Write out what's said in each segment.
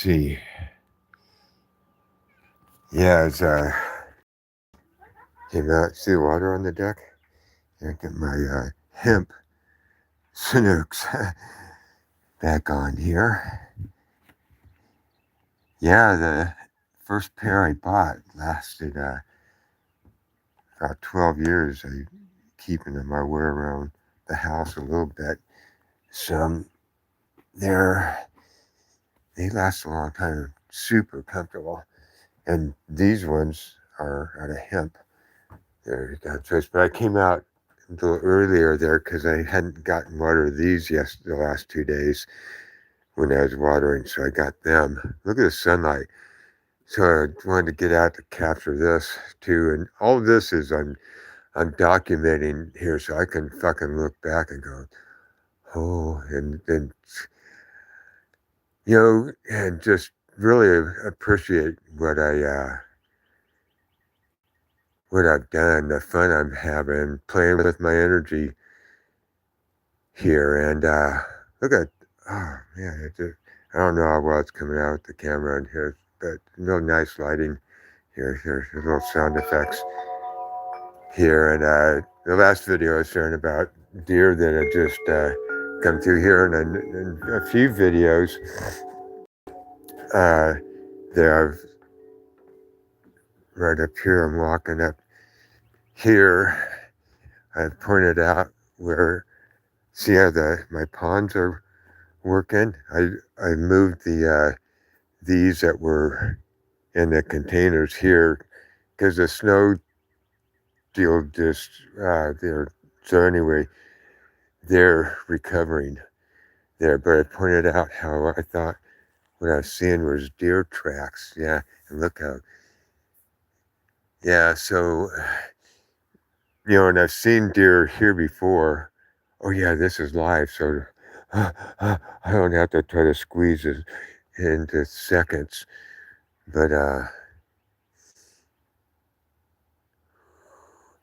see. Yeah, it's came out. See the water on the deck? I get my hemp Sinooks back on here. Yeah, the first pair I bought lasted about 12 years. I keeping them. I wear around the house a little bit. Some they last a long time. Super comfortable. And these ones are out of hemp. There you got choice. But I came out a little earlier there because I hadn't gotten water of these the last 2 days when I was watering, so I got them. Look at the sunlight. So I wanted to get out to capture this too. And all of this is I'm documenting here so I can fucking look back and go, oh, and and just really appreciate what I've done, the fun I'm having, playing with my energy here. And look at, oh man, I don't know how well it's coming out with the camera in here, but real nice lighting here. Here's little sound effects here. And the last video I was sharing about deer that had just come through here, and a few videos there. I've right up here. I'm walking up here. I pointed out where, see how my ponds are working. I moved these that were in the containers here because the snow deal just there. So anyway, they're recovering there. But I pointed out how I thought what I was seeing was deer tracks. Yeah, and look how. Yeah, so and I've seen deer here before. Oh yeah, this is live, so I don't have to try to squeeze it into seconds. But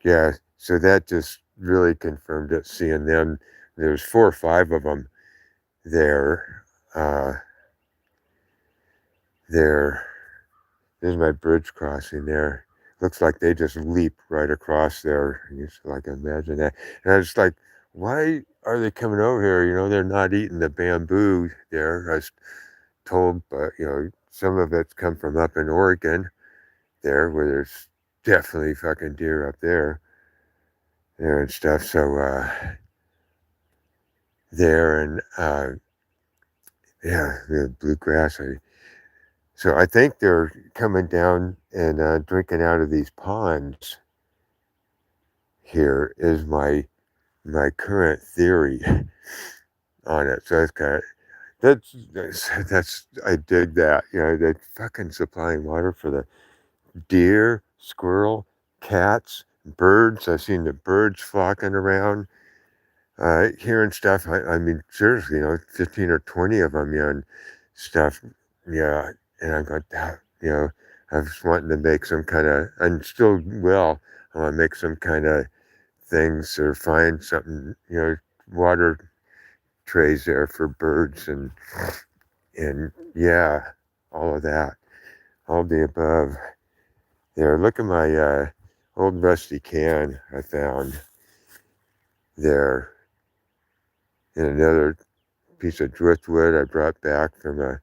yeah, so that just really confirmed it. Seeing them, there's 4 or 5 of them there. There's my bridge crossing there. Looks like they just leap right across there. You just like imagine that. And I was like, why are they coming over here? They're not eating the bamboo there. I was told, but some of it's come from up in Oregon there, where there's definitely fucking deer up there and stuff. So there and yeah, the bluegrass. So I think they're coming down and drinking out of these ponds. Here is my current theory on it. So that's I dig that. They're fucking supplying water for the deer, squirrel, cats, birds. I've seen the birds flocking around here and stuff. I mean, seriously, 15 or 20 of them, and stuff. Yeah, and I'm going, I was wanting to make some kind of, and still will, I want to make some kind of things or find something, water trays there for birds and yeah, all of that, all the above. There, look at my old rusty can I found there in another piece of driftwood I brought back from a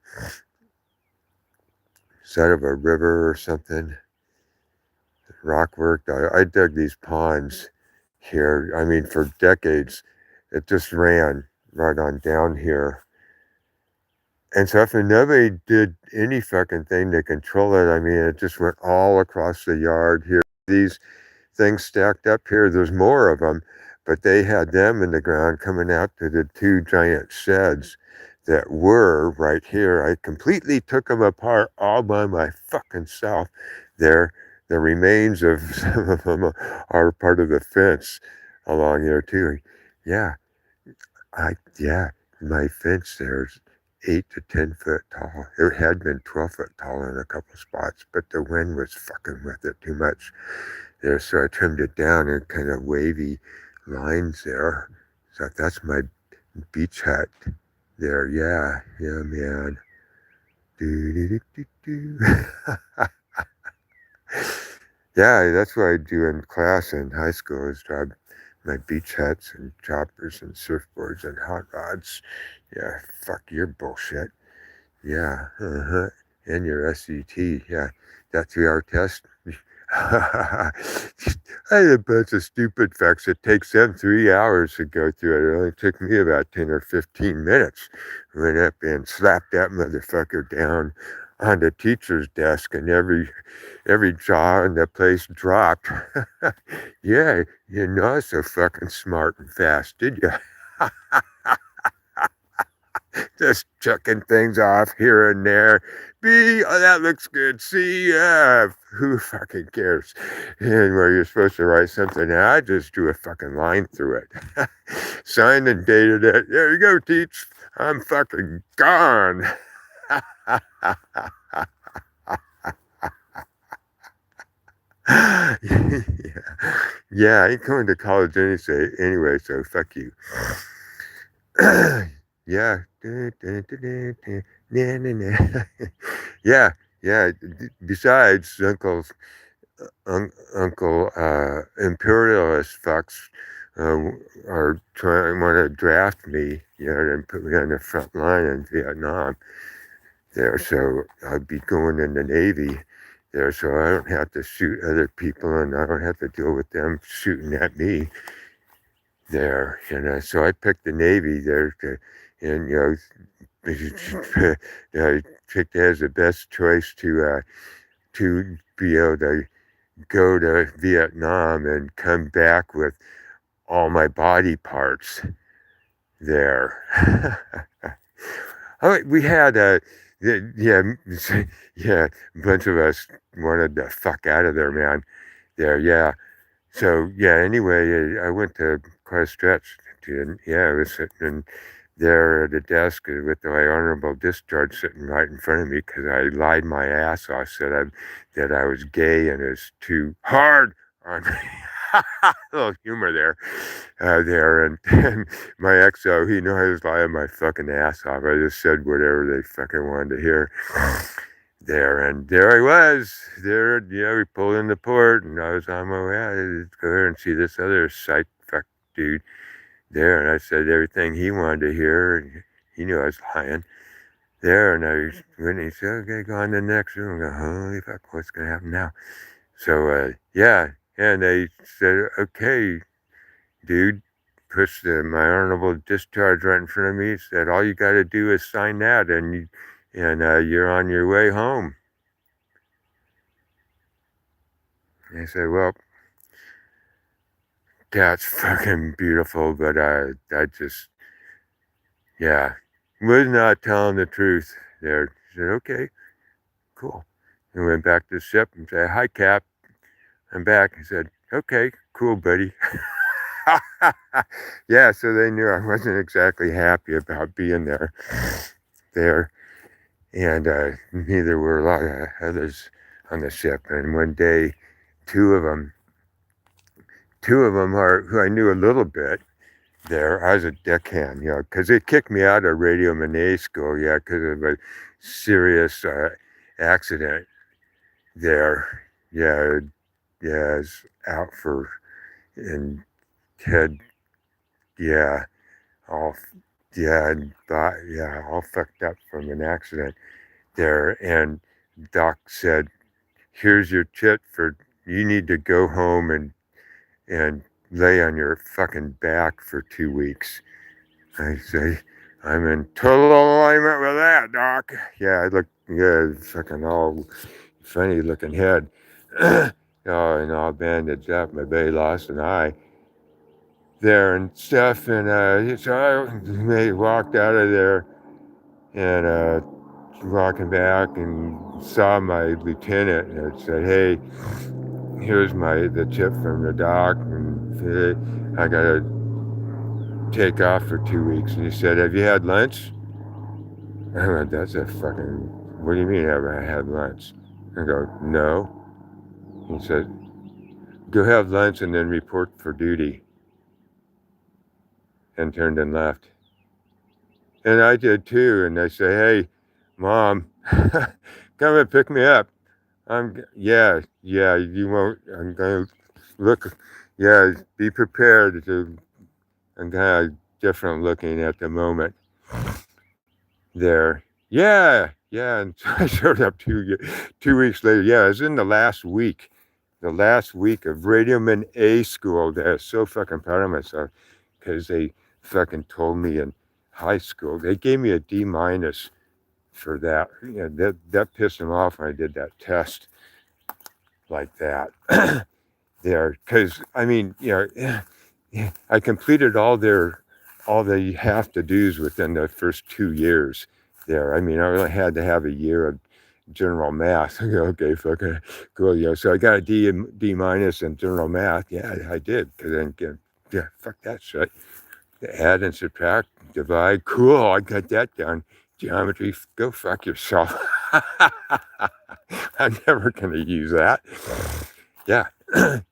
side of a river or something. Rock work. I dug these ponds here. I mean, for decades, it just ran right on down here. And so if nobody did any fucking thing to control it, I mean, it just went all across the yard here. These things stacked up here, there's more of them, but they had them in the ground coming out to the 2 giant sheds that were right here. I completely took them apart all by my fucking self. The remains of some of them are part of the fence along here too. Yeah, my fence there's 8 to 10 foot tall. It had been 12 foot tall in a couple spots, but the wind was fucking with it too much there, so I trimmed it down in kind of wavy lines there. So that's my beach hut there. Yeah, man. Do-do-do-do-do. Yeah, that's what I do in class in high school is drive my beach hats and choppers and surfboards and hot rods. Yeah, fuck your bullshit. Yeah, and your SET. Yeah, that 3 hour test. I had a bunch of stupid facts. It takes them 3 hours to go through it. It only took me about 10 or 15 minutes. Went up and slapped that motherfucker down on the teacher's desk, and every jaw in the place dropped. Yeah, you're not so fucking smart and fast, did you? Just chucking things off here and there. B, oh, that looks good. C, who fucking cares? And where you're supposed to write something, I just drew a fucking line through it. Signed and dated it. There you go, teach. I'm fucking gone. Yeah. Yeah, I ain't going to college anyway, so fuck you. Yeah. Yeah, yeah. Besides, Uncle imperialist fucks are want to draft me, and put me on the front line in Vietnam there. So I'll be going in the Navy there, so I don't have to shoot other people, and I don't have to deal with them shooting at me there. So I picked the Navy there and I picked it as the best choice to be able to go to Vietnam and come back with all my body parts there. Oh, we had yeah, yeah, a bunch of us wanted the fuck out of there, man. There, yeah. So yeah. Anyway, I went to quite a stretch. I was sitting there at a desk with my honorable discharge sitting right in front of me because I lied my ass off, said that I was gay and it was too hard on me. A little humor there, and my exo, he knew I was lying my fucking ass off. I just said whatever they fucking wanted to hear there, and there I was. There, we pulled into port, and I was on my way out to go there and see this other psych fuck dude there, and I said everything he wanted to hear, and he knew I was lying there, and he said, okay, go on to the next room. I go, holy fuck, what's gonna happen now? So, yeah, and they said, okay, dude, pushed my honorable discharge right in front of me, said, all you gotta do is sign that, and you're on your way home. And I said, well, that's fucking beautiful, but I just, yeah, was not telling the truth there. She said, okay, cool. And went back to the ship and said, hi, Cap. I'm back. I said, okay, cool, buddy. Yeah, so they knew I wasn't exactly happy about being there. And neither were a lot of others on the ship. And one day, two of them are who I knew a little bit there. I was a deckhand, because they kicked me out of Radio Manet school, because of a serious accident there. Yeah, I was out and had, yeah, all, all fucked up from an accident there. And Doc said, here's your chit you need to go home and lay on your fucking back for 2 weeks. I say, I'm in total alignment with that, Doc. Yeah, I look, fucking all funny looking head. And all bandaged up. My baby lost an eye there and stuff. And so I walked out of there and walking back and saw my lieutenant and said, hey, here's the tip from the doc, and I gotta take off for 2 weeks. And he said, have you had lunch? I went, that's a fucking, what do you mean have I had lunch? I go, no. He said, go have lunch and then report for duty. And turned and left. And I did too. And I say, hey, Mom, Come and pick me up. Yeah, you won't, I'm gonna look, yeah, be prepared to, I'm kind of different looking at the moment there. Yeah, and so I showed up 2 weeks later. Yeah, it was in the last week of RAMMM A school. They're so fucking proud of myself because they fucking told me in high school, they gave me a D minus for that. You know, that pissed them off when I did that test like that. There, because I mean, I completed all the have to do's within the first 2 years. There, I mean, I only had to have a year of general math. Okay, fucking cool. Yeah, so I got a D minus in general math. Yeah, I did. Because then, yeah, fuck that shit. Add and subtract, divide. Cool, I got that done. Geometry, go fuck yourself. I'm never gonna use that. Yeah,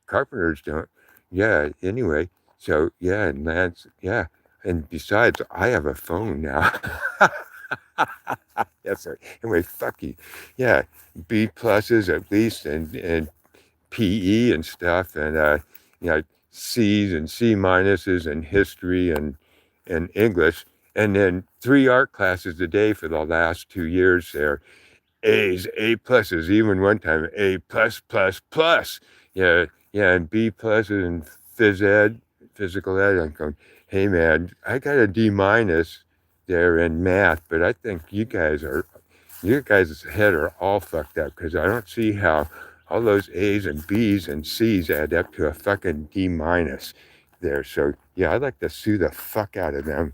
carpenters don't. Yeah, anyway. So, yeah, and that's, yeah. And besides, I have a phone now. Yes, sir. Anyway, fuck you. Yeah, B pluses at least, and PE and stuff, and you know, C's and C minuses and history and English, and then 3 art classes a day for the last 2 years there. A's, A pluses, even one time A plus plus plus. Yeah, and B pluses and physical ed. I'm going, hey man, I got a D minus there in math, but I think you guys' head are all fucked up because I don't see how all those A's and B's and C's add up to a fucking D minus there. So yeah, I'd like to sue the fuck out of them.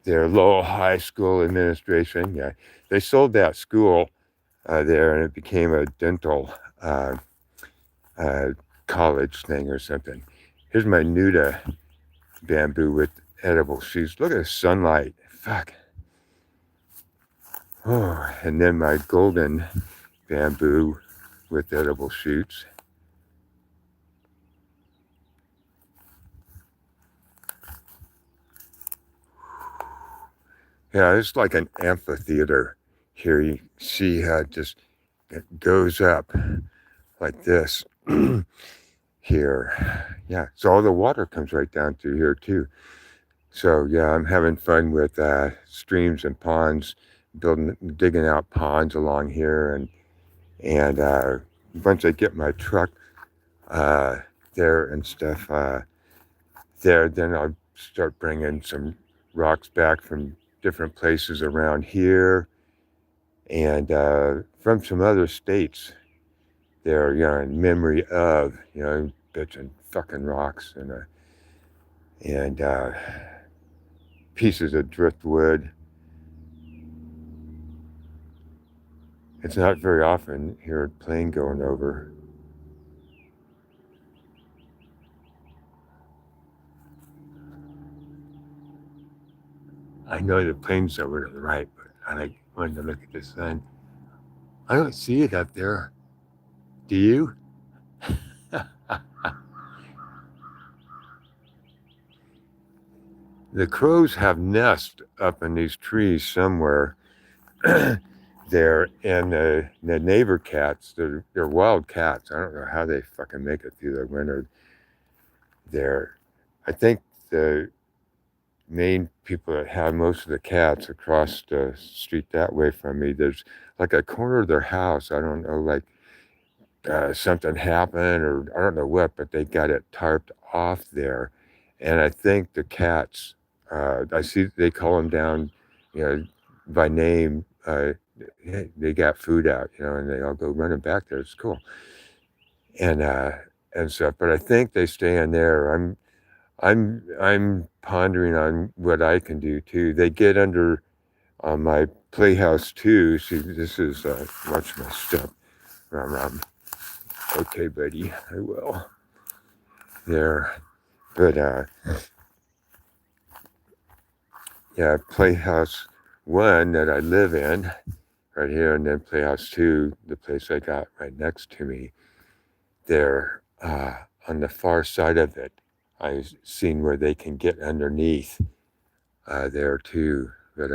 Their Lowell High School administration. Yeah, they sold that school there, and it became a dental uh, uh, college thing or something. Here's my Nuda bamboo with edible shoots. Look at the sunlight. Fuck. Oh, and then my golden bamboo with edible shoots. Yeah, it's like an amphitheater here. You see how it goes up like this here. Yeah, so all the water comes right down through here too. So yeah, I'm having fun with streams and ponds, digging out ponds along here, and once I get my truck there and stuff there, then I'll start bringing some rocks back from different places around here and from some other states there, in memory of, bitch and fucking rocks and pieces of driftwood. It's not very often hear a plane going over. I know the plane's over to the right, but I wanted to look at the sun. I don't see it up there. Do you? The crows have nests up in these trees somewhere there, and the neighbor cats, they're wild cats. I don't know how they fucking make it through the winter there. I think the main people that have most of the cats across the street that way from me, there's like a corner of their house. I don't know, like something happened or I don't know what, but they got it tarped off there. And I think the cats, I see they call them down, by name. They got food out, and they all go running back there. It's cool. And stuff. But I think they stay in there. I'm pondering on what I can do too. They get under my playhouse too. See, this is watch my step. RAMMM. Okay, buddy, I will. There, but yeah, Playhouse 1 that I live in right here, and then Playhouse 2, the place I got right next to me. There, on the far side of it, I've seen where they can get underneath there too. But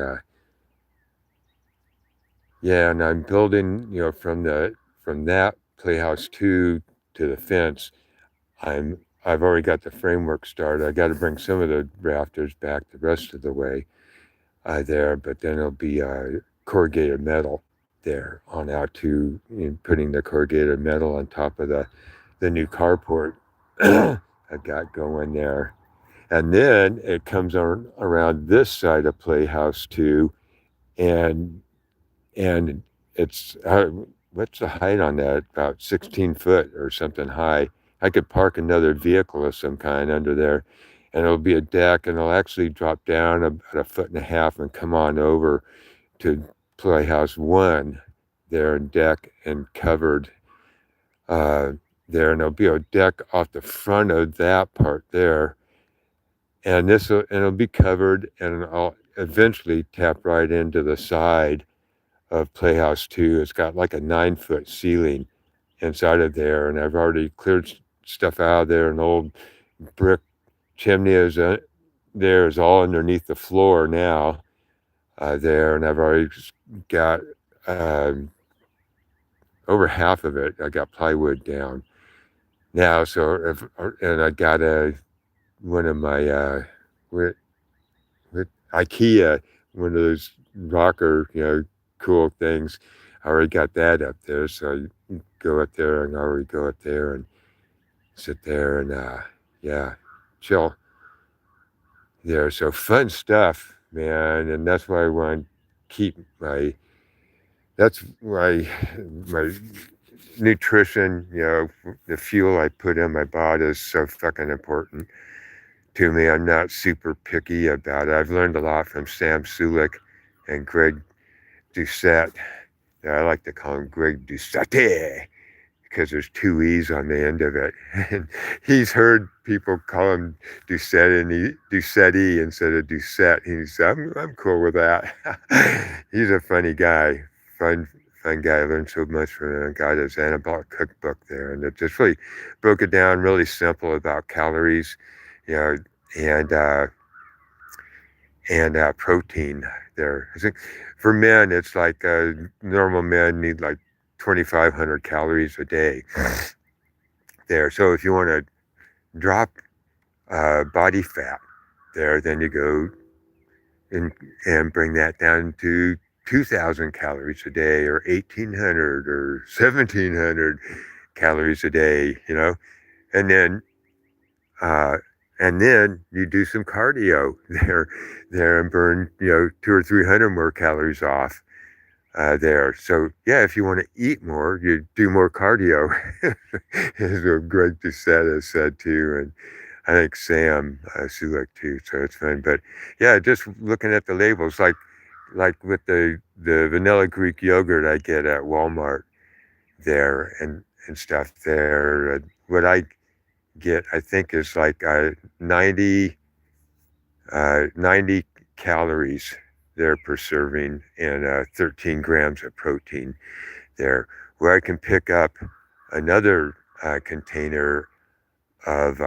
Yeah, and I'm building, from that playhouse two to the fence. I've already got the framework started. I got to bring some of the rafters back the rest of the way there, but then it'll be corrugated metal there on out to putting the corrugated metal on top of the new carport I got going there. And then it comes around this side of Playhouse 2, and and it's what's the height on that? About 16 foot or something high. I could park another vehicle of some kind under there, and it'll be a deck, and it'll actually drop down about a foot and a half and come on over to Playhouse 1 there, and deck and covered uh, there, and there'll be a deck off the front of that part there, and it'll be covered, and I'll eventually tap right into the side of Playhouse 2. It's got like a 9-foot ceiling inside of there, and I've already cleared stuff out of there. An old brick chimney there is all underneath the floor now there, and I've already got over half of it. I got plywood down now, and I got one of my with IKEA, one of those rocker, cool things. I already got that up there, so I go up there and I already go up there and sit there and yeah, chill there. So fun stuff, man, and that's why I want to keep my nutrition, the fuel I put in my body is so fucking important to me. I'm not super picky about it. I've learned a lot from Sam Sulik and Greg Doucette. I like to call him Greg Doucette because there's two E's on the end of it. And he's heard people call him Doucette and Doucette instead of Doucette. He's I'm cool with that. He's a funny guy, fun guy. I learned so much from him. I got his anabolic cookbook there, and it just really broke it down really simple about calories, and protein there. I think for men, it's like normal men need like 2,500 calories a day there. So if you want to drop body fat there, then you go and bring that down to 2,000 calories a day, or 1,800 or 1,700 calories a day, and then you do some cardio there and burn 200 or 300 more calories off there. So yeah, if you want to eat more, you do more cardio, as what Greg Doucette has said too, and I think Sam Sulik too. So it's fun. But yeah, just looking at the labels, like with the vanilla Greek yogurt I get at Walmart there and stuff there. What I get, I think, is like 90 calories there per serving, and 13 grams of protein there, where I can pick up another container of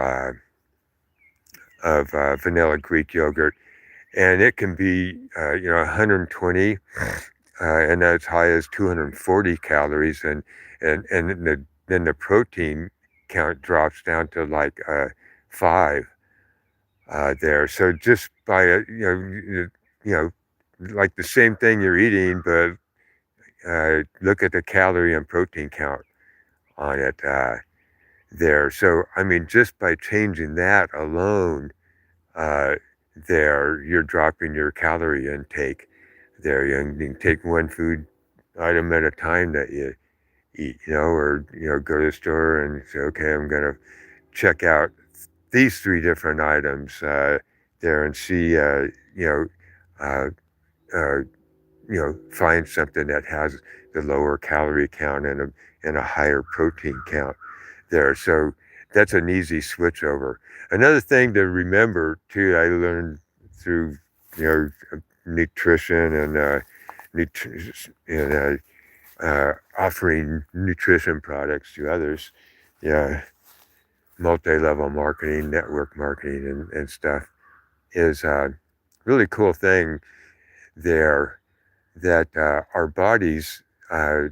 vanilla Greek yogurt, and it can be 120 and as high as 240 calories, and then the protein count drops down to like 5 there. So just by like the same thing you're eating, but look at the calorie and protein count on it there. So I mean, just by changing that alone, there you're dropping your calorie intake there. You can take one food item at a time that you eat, or go to the store and say, okay, I'm gonna check out these 3 different items there and see, find something that has the lower calorie count and a higher protein count there. So that's an easy switch over. Another thing to remember too, I learned through nutrition and offering nutrition products to others, multi-level marketing, network marketing, and stuff, is a really cool thing there that our bodies uh,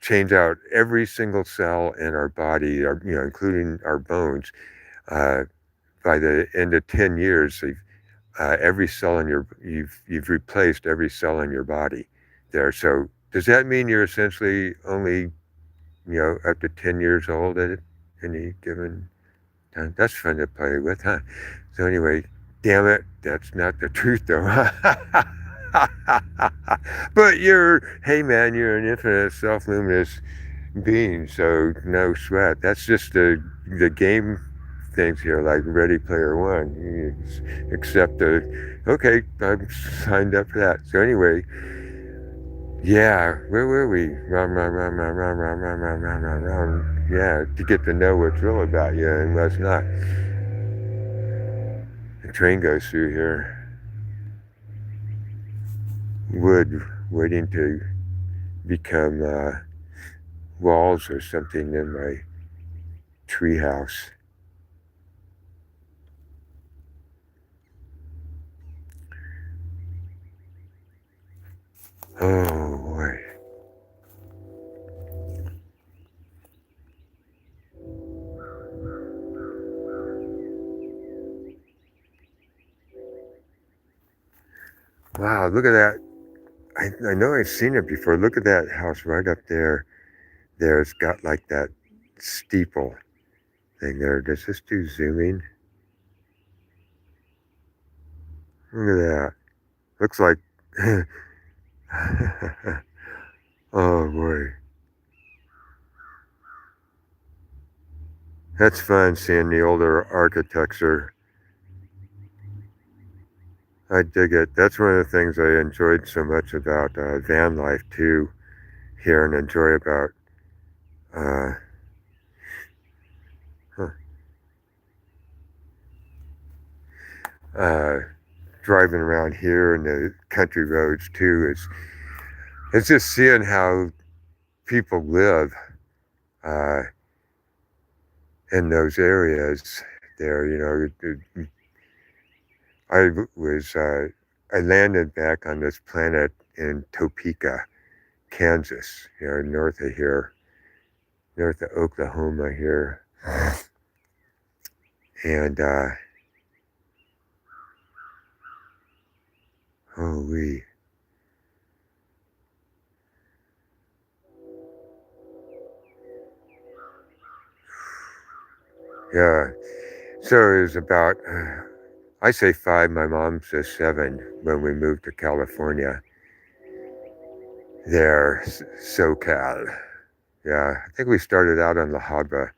change out every single cell in our body, including our bones. Uh, by the end of 10 years, every cell in you've replaced every cell in your body there. So does that mean you're essentially only up to 10 years old at any given time? That's fun to play with, huh? So anyway, damn it, that's not the truth though. But hey man, you're an infinite self-luminous being, so no sweat. That's just the game things here, like Ready Player One. You accept okay, I'm signed up for that. So anyway, yeah, where were we? Rum, rum, rum, rum, rum, rum, rum, rum, rum, rum, rum. Yeah, to get to know what's real about you and what's not. The train goes through here. Wood waiting to become walls or something in my treehouse. Oh boy. Wow, look at that. I know I've seen it before. Look at that house right up there. It's got like that steeple thing there. Does this do zooming? Look at that. Looks like. Oh boy. That's fun seeing the older architecture. I dig it. That's one of the things I enjoyed so much about van life too, here, and enjoy about uh, huh, uh, driving around here and the country roads too. It's just seeing how people live uh, in those areas there. I landed back on this planet in Topeka, Kansas, north of here, north of Oklahoma here. And holy, yeah. So it was about, I say 5, my mom says 7 when we moved to California. There, SoCal. Yeah, I think we started out in La Habra,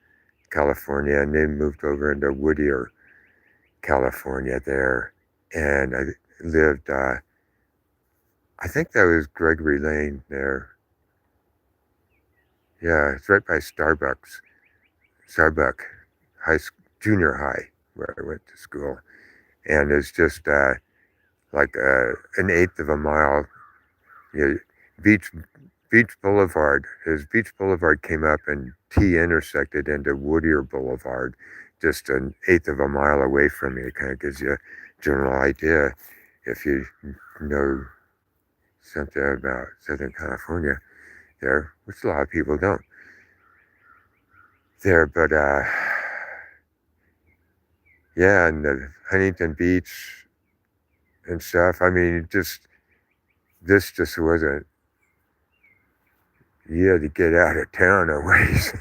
California, and then moved over into Whittier, California there. And I lived, I think that was Gregory Lane there. Yeah, it's right by Starbucks junior high, where I went to school. And it's just like an eighth of a mile. Beach Boulevard. As Beach Boulevard came up and T intersected into Whittier Boulevard, just an eighth of a mile away from me. It kind of gives you a general idea if you know something about Southern California there, which a lot of people don't there. But yeah, and the Huntington Beach and stuff. I mean, this just wasn't. You had to get out of town a ways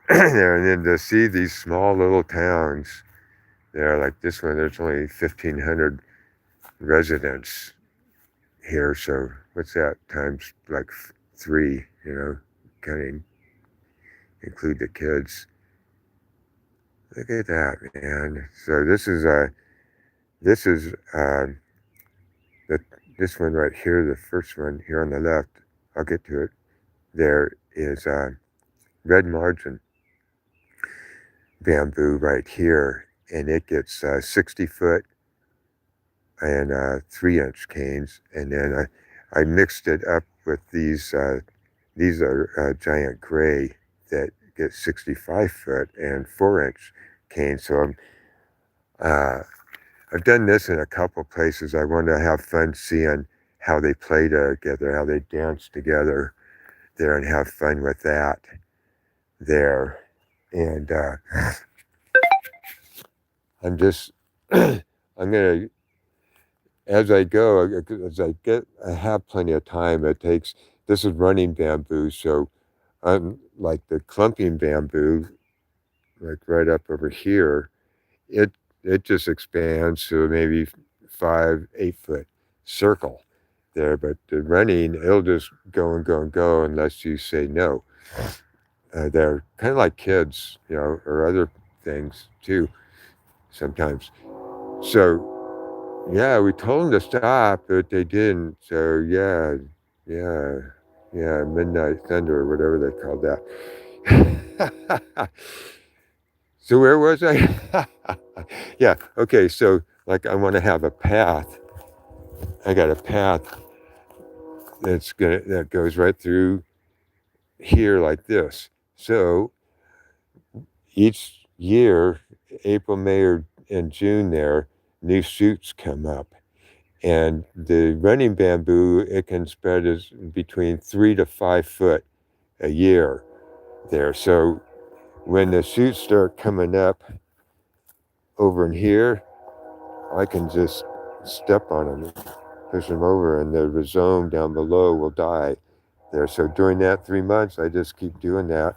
there, and then to see these small little towns there, like this one, there's only 1,500 residents here. So what's that times like 3? Kind of include the kids. Look at that, man. So this is this one right here, the first one here on the left. I'll get to it. There is red margin bamboo right here, and it gets 60-foot and 3-inch canes, and then I mixed it up with these are giant gray that get 65-foot and 4-inch canes. So I've done this in a couple places. I want to have fun seeing how they play together, how they dance together there, and have fun with that there. And I'm just, I'm gonna, as I go, as I have plenty of time. It takes. This is running bamboo, so I'm like the clumping bamboo, like right up over here. It it just expands to maybe 5, 8 foot circle there, but the running, it'll just go and go and go unless you say no. They're kind of like kids, or other things too sometimes. So yeah, we told them to stop, but they didn't. So yeah, yeah, midnight thunder or whatever they called that. So where was I? Yeah, okay. So like, I want to have a path. I got a path that goes right through here like this. So each year, April, May, and June, there new shoots come up, and the running bamboo, it can spread as between 3 to 5 foot a year there. So when the shoots start coming up over in here, I can just step on them, push them over, and the rhizome down below will die there. So during that 3 months, I just keep doing that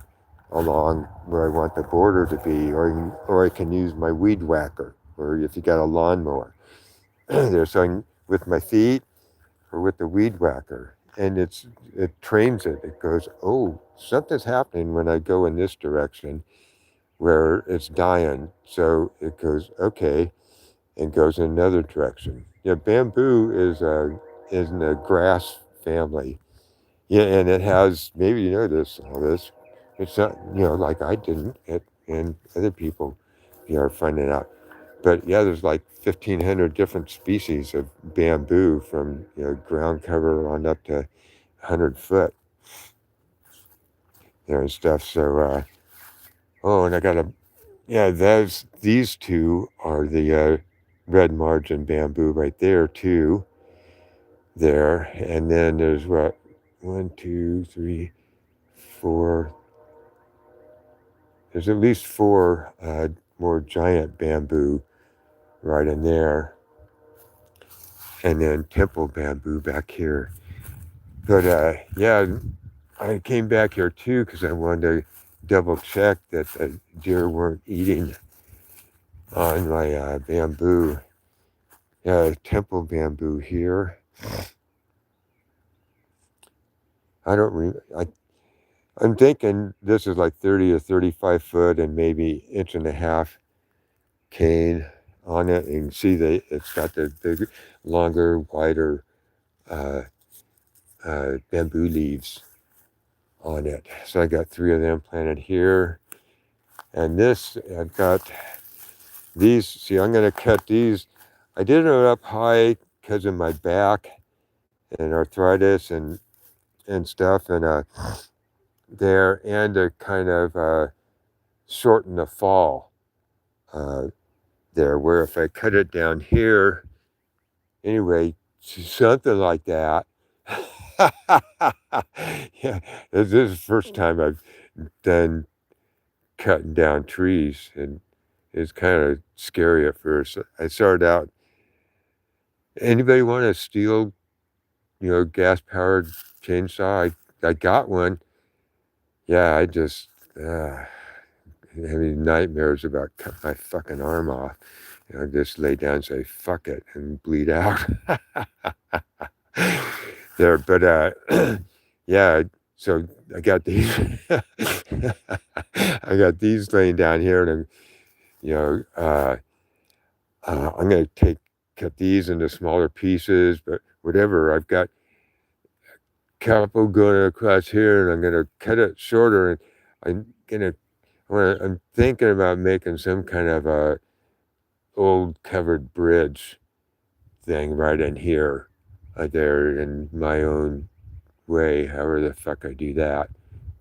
along where I want the border to be, or I can use my weed whacker, or if you got a lawnmower there. So with my feet or with the weed whacker, and it trains it. It goes, oh, something's happening when I go in this direction where it's dying. So it goes, okay, and goes in another direction. Yeah, bamboo is in a grass family. Yeah, and it has, maybe you know this, all this. It's not, like I didn't, and other people, are finding out. But yeah, there's like 1,500 different species of bamboo, from ground cover on up to 100 foot there and stuff. So oh, and I got these two are the red margin bamboo right there too. There, and then there's what, 1, 2, 3, 4. There's at least 4 more giant bamboo right in there, and then temple bamboo back here. But yeah, I came back here too because I wanted to double check that the deer weren't eating on my bamboo. Yeah, temple bamboo here. I don't I'm thinking this is like 30 to 35 foot and maybe 1.5 inch cane on it. You can see it's got the big, longer, wider uh, bamboo leaves on it. So I got 3 of them planted here. And this, I've got these. See, I'm going to cut these. I did it up high because of my back and arthritis and stuff, and there, and to kind of shorten the fall there, where if I cut it down here, anyway, something like that. Yeah, this is the first time I've done cutting down trees, and it's kind of scary at first. I started out, anybody want a steel, gas-powered chainsaw? I got one. Yeah, I just having nightmares about cutting my fucking arm off. Just lay down and say, fuck it, and bleed out. There, but yeah, so I got these, I got these laying down here, and I'm going to cut these into smaller pieces, but whatever. I've got a couple going across here, and I'm going to cut it shorter, and I'm thinking about making some kind of a old covered bridge thing right in here, there, in my own way, however the fuck I do that.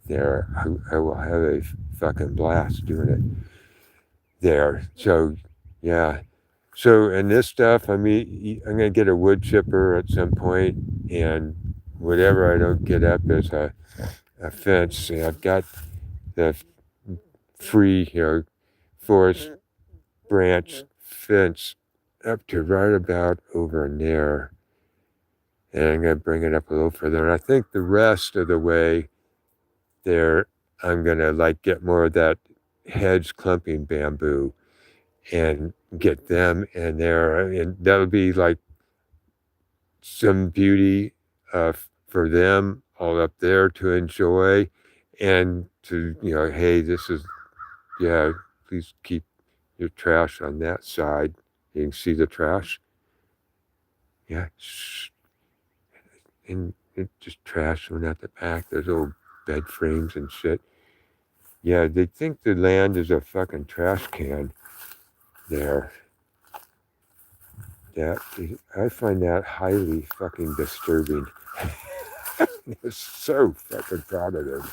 There, I will have a fucking blast doing it there. So, yeah. So, and this stuff, I mean, I'm going to get a wood chipper at some point, and whatever I don't get up is a fence. And I've got the free, forest branch fence up to right about over in there. And I'm going to bring it up a little further. And I think the rest of the way there, I'm going to like get more of that hedge clumping bamboo and get them in there. And that'll be like some beauty for them all up there to enjoy and to, hey, this is, yeah, please keep your trash on that side. You can see the trash. Yeah. Shh. And just trash going out the back. There's old bed frames and shit. Yeah, they think the land is a fucking trash can there. I find that highly fucking disturbing. They're so fucking proud of their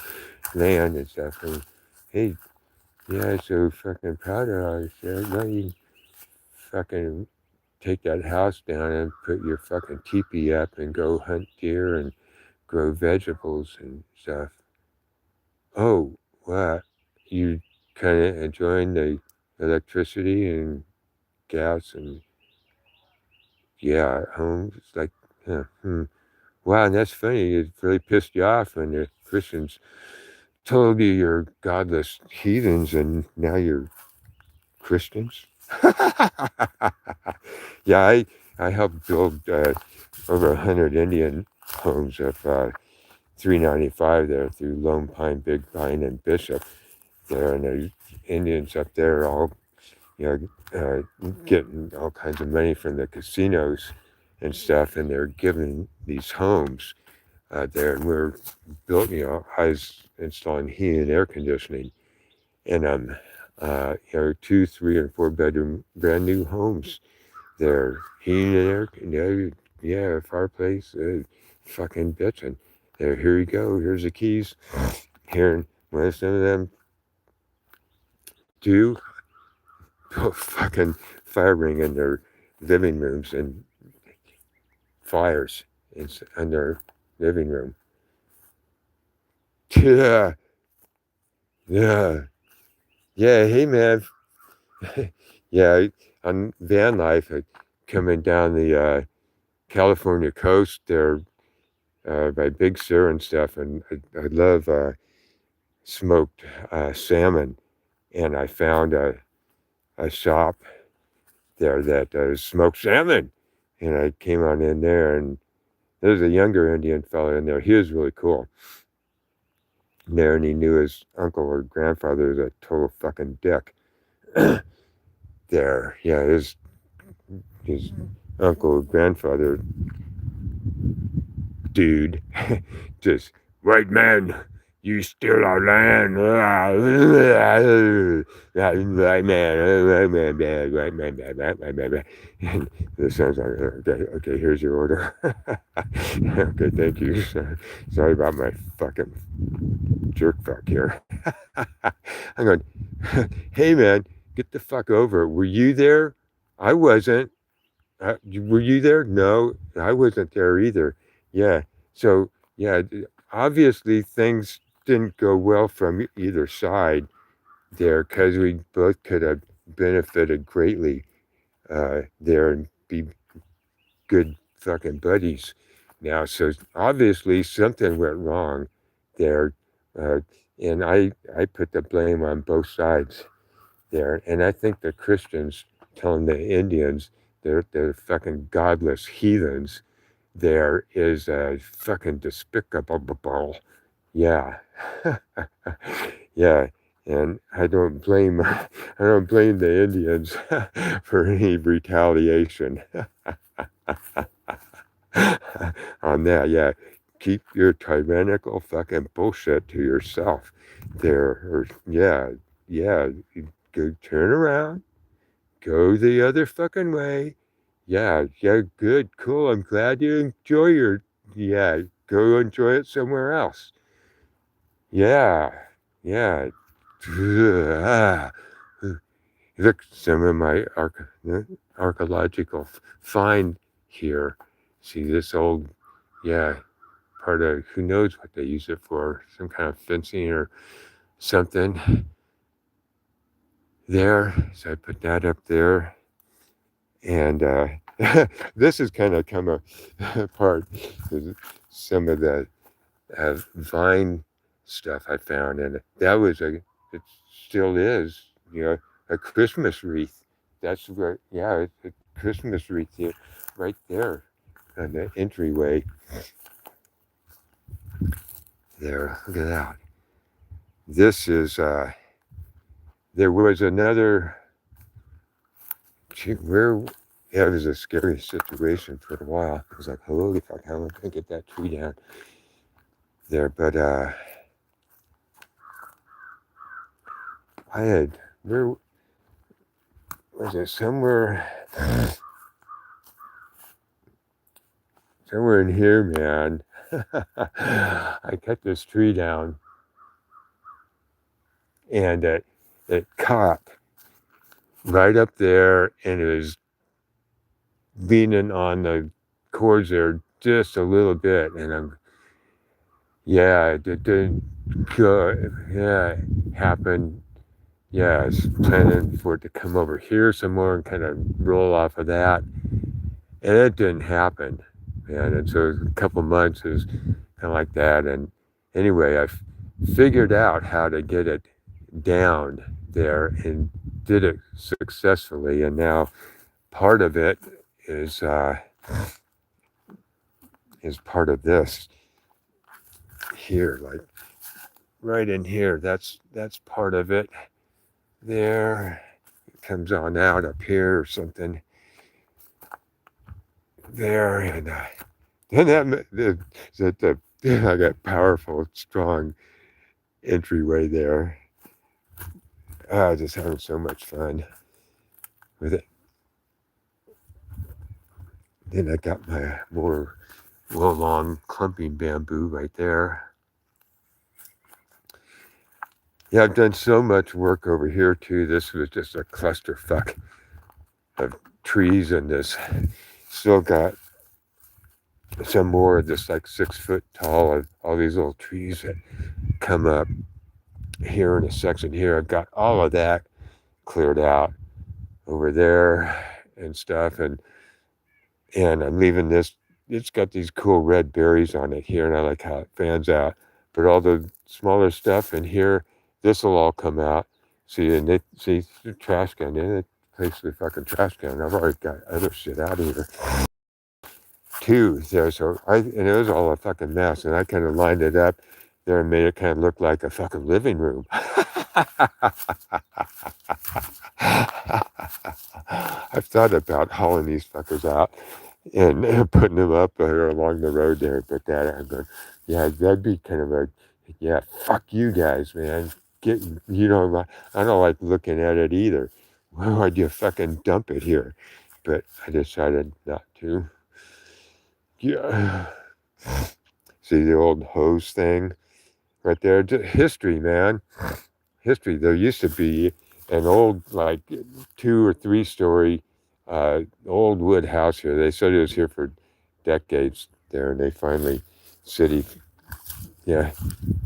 land and stuff. And, hey, yeah, so fucking proud of it. I said, no, you fucking take that house down and put your fucking teepee up and go hunt deer and grow vegetables and stuff. Oh, what? You kind of enjoying the electricity and gas and, yeah, at home? It's like, wow, and that's funny. It really pissed you off when the Christians told you you're godless heathens and now you're Christians. Yeah, I helped build over 100 Indian homes of 395 there through Lone Pine, Big Pine, and Bishop there, and the Indians up there are all, getting all kinds of money from the casinos and stuff, and they're giving these homes there, and we're built, I was installing heating and air conditioning, and 2, 3, and 4 bedroom brand new homes. They're heating and air, yeah, fireplace, fucking bitching. There, here you go. Here's the keys. Here, and when some of them do, put fucking fire ring in their living rooms and fires in their living room. Yeah, yeah, yeah. Hey, man. Yeah, on van life, coming down the California coast there by Big Sur and stuff, and I love smoked salmon, and I found a shop there that does smoked salmon, and I came on in there, and there's a younger Indian fellow in there. He was really cool there, and he knew his uncle or grandfather was a total fucking dick there. Yeah, his uncle or grandfather dude just, white man, you steal our land. White man, bad, white man, bad. And the son's like, okay, here's your order. Okay, thank you. Sorry about my fucking jerk fuck here. I'm going, hey man, get the fuck over it. Were you there? I wasn't. Were you there? No, I wasn't there either. Yeah. So, yeah, obviously things didn't go well from either side there because we both could have benefited greatly there and be good fucking buddies now. So obviously something went wrong there. Uh, and I put the blame on both sides there. And I think the Christians telling the Indians they're fucking godless heathens there is fucking despicable. Yeah. Yeah. And I don't blame the Indians for any retaliation on that. Yeah. Keep your tyrannical fucking bullshit to yourself there. Or, yeah. Go turn around. Go the other fucking way. Yeah, good, cool. I'm glad you enjoy yeah, go enjoy it somewhere else. Yeah. Look, some of my archaeological find here. See this old, yeah, part of, who knows what they use it for, some kind of fencing or something there. So I put that up there. And this is kind of come apart. Some of the vine stuff I found, and that was it still is, a Christmas wreath. That's where, yeah, it's a Christmas wreath here, right there on the entryway. There, look at that. This is, there was another, where, yeah, it was a scary situation for a while. I was like, holy fuck, how am I going to get that tree down there? But I had, where was it? Somewhere in here, man. I cut this tree down, and it caught right up there, and it was leaning on the cords there just a little bit, and yeah, it didn't go, yeah, it happened. Yeah, I was planning for it to come over here some more and kind of roll off of that, and it didn't happen, man. And so a couple months is kind of like that. And anyway, I figured out how to get it down there and did it successfully. And now part of it is part of this here, like right in here. That's part of it. There, it comes on out up here or something. There, and then I got powerful, strong entryway there. Just having so much fun with it. Then I got my more long clumping bamboo right there. Yeah, I've done so much work over here too. This was just a clusterfuck of trees, and this still got some more of this, like 6 foot tall of all these little trees that come up here in a section here. I've got all of that cleared out over there and stuff, and I'm leaving this. It's got these cool red berries on it here, and I like how it fans out. But all the smaller stuff in here, this will all come out. See, and see the trash can in it. Place the fucking trash can. I've already got other shit out of here too. There, so and it was all a fucking mess, and I kind of lined it up there and made it kind of look like a fucking living room. I've thought about hauling these fuckers out and putting them up along the road there, but I'm going, yeah, that'd be kind of a, yeah, fuck you guys, man. I don't like looking at it either. Why would you fucking dump it here? But I decided not to. Yeah. See the old hose thing right there? History, man. History. There used to be an old, like 2 or 3 story old wood house here. They said it was here for decades there, and they finally, yeah,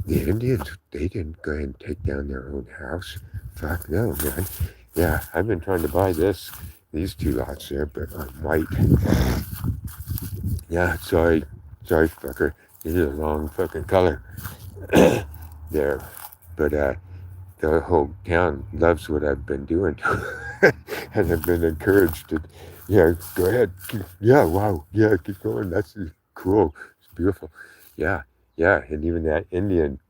the Indians, they didn't go ahead and take down their own house. Fuck no, man. Yeah, I've been trying to buy these 2 lots there, but on white. Yeah, sorry, fucker. This is a wrong fucking color there. But the whole town loves what I've been doing. And I've been encouraged to, yeah, go ahead. Yeah, wow. Yeah, keep going. That's cool. It's beautiful. Yeah, yeah. And even that Indian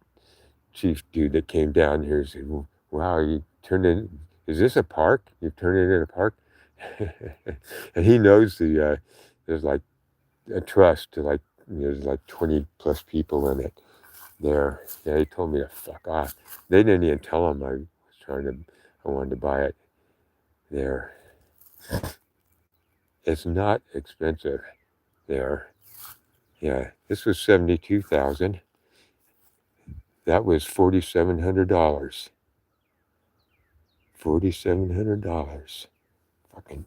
chief dude that came down here said, well, wow, you turned it, is this a park? You've turned it into a park? And he knows there's like a trust to, like, there's like 20 plus people in it there. Yeah, he told me to fuck off. They didn't even tell him I wanted to buy it there. It's not expensive there. Yeah, this was $72,000. That was $4,700 $4,700. Fucking,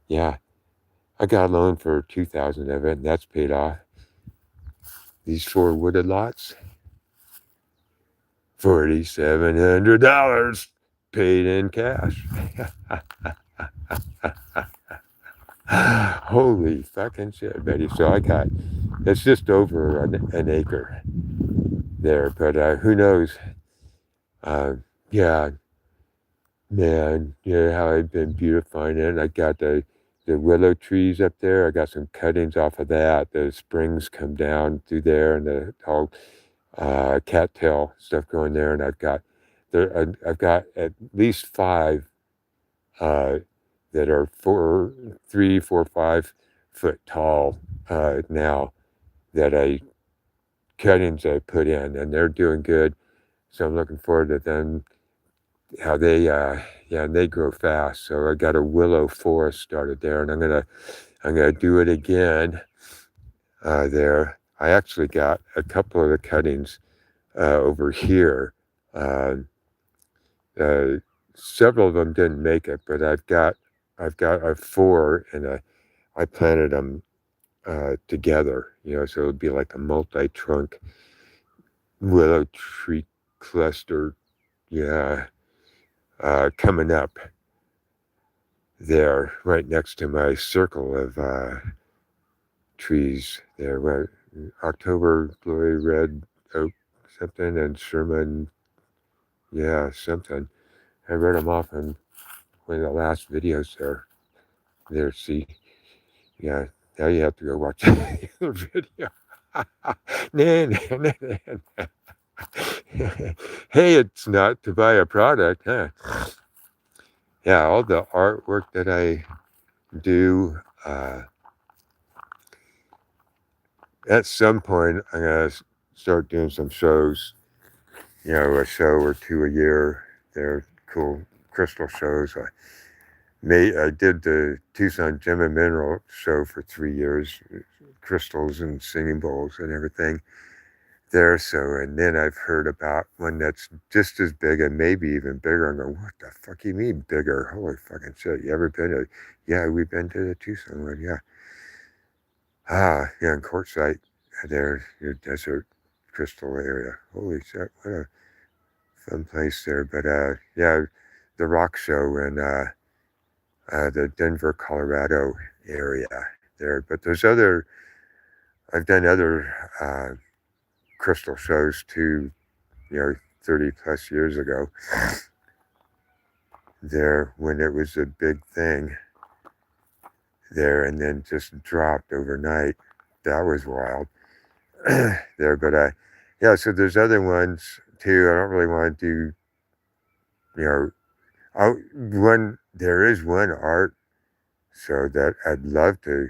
yeah. I got a loan for $2,000 of it, and that's paid off. These 4 wooded lots, $4,700 paid in cash. Holy fucking shit, Betty. So it's just over an acre there, but who knows? Yeah, man, how I've been beautifying it. I got the willow trees up there. I got some cuttings off of that. The springs come down through there, and the all cattail stuff going there. And I've got at least 5 that are 3, 4, 5 foot tall now that cuttings I put in, and they're doing good. So I'm looking forward to them. How they they grow fast. So I got a willow forest started there, and I'm gonna do it again there. I actually got a couple of the cuttings over here. Several of them didn't make it, but I've got 4, and I planted them together. So it would be like a multi-trunk willow tree cluster. Yeah. Coming up there, right next to my circle of trees there. October Glory Red Oak something, and Sherman, something. I read them off in one of the last videos there, see? Yeah, now you have to go watch the other video. Nah. Hey, it's not to buy a product, huh? Yeah, all the artwork that I do, at some point I'm going to start doing some shows, a show or 2 a year. They're cool crystal shows. I did the Tucson Gem and Mineral show for 3 years, crystals and singing bowls and everything there. And then I've heard about one that's just as big and maybe even bigger. I'm going, what the fuck you mean bigger? Holy fucking shit. You ever been to? Yeah, we've been to the Tucson one, yeah. In Quartzsite, there's your desert crystal area. Holy shit, what a fun place there. But the rock show in the Denver, Colorado area there. But I've done other crystal shows too, 30 plus years ago there, when it was a big thing there, and then just dropped overnight. That was wild there. But so there's other ones too. I don't really want to do, there is one art show that I'd love to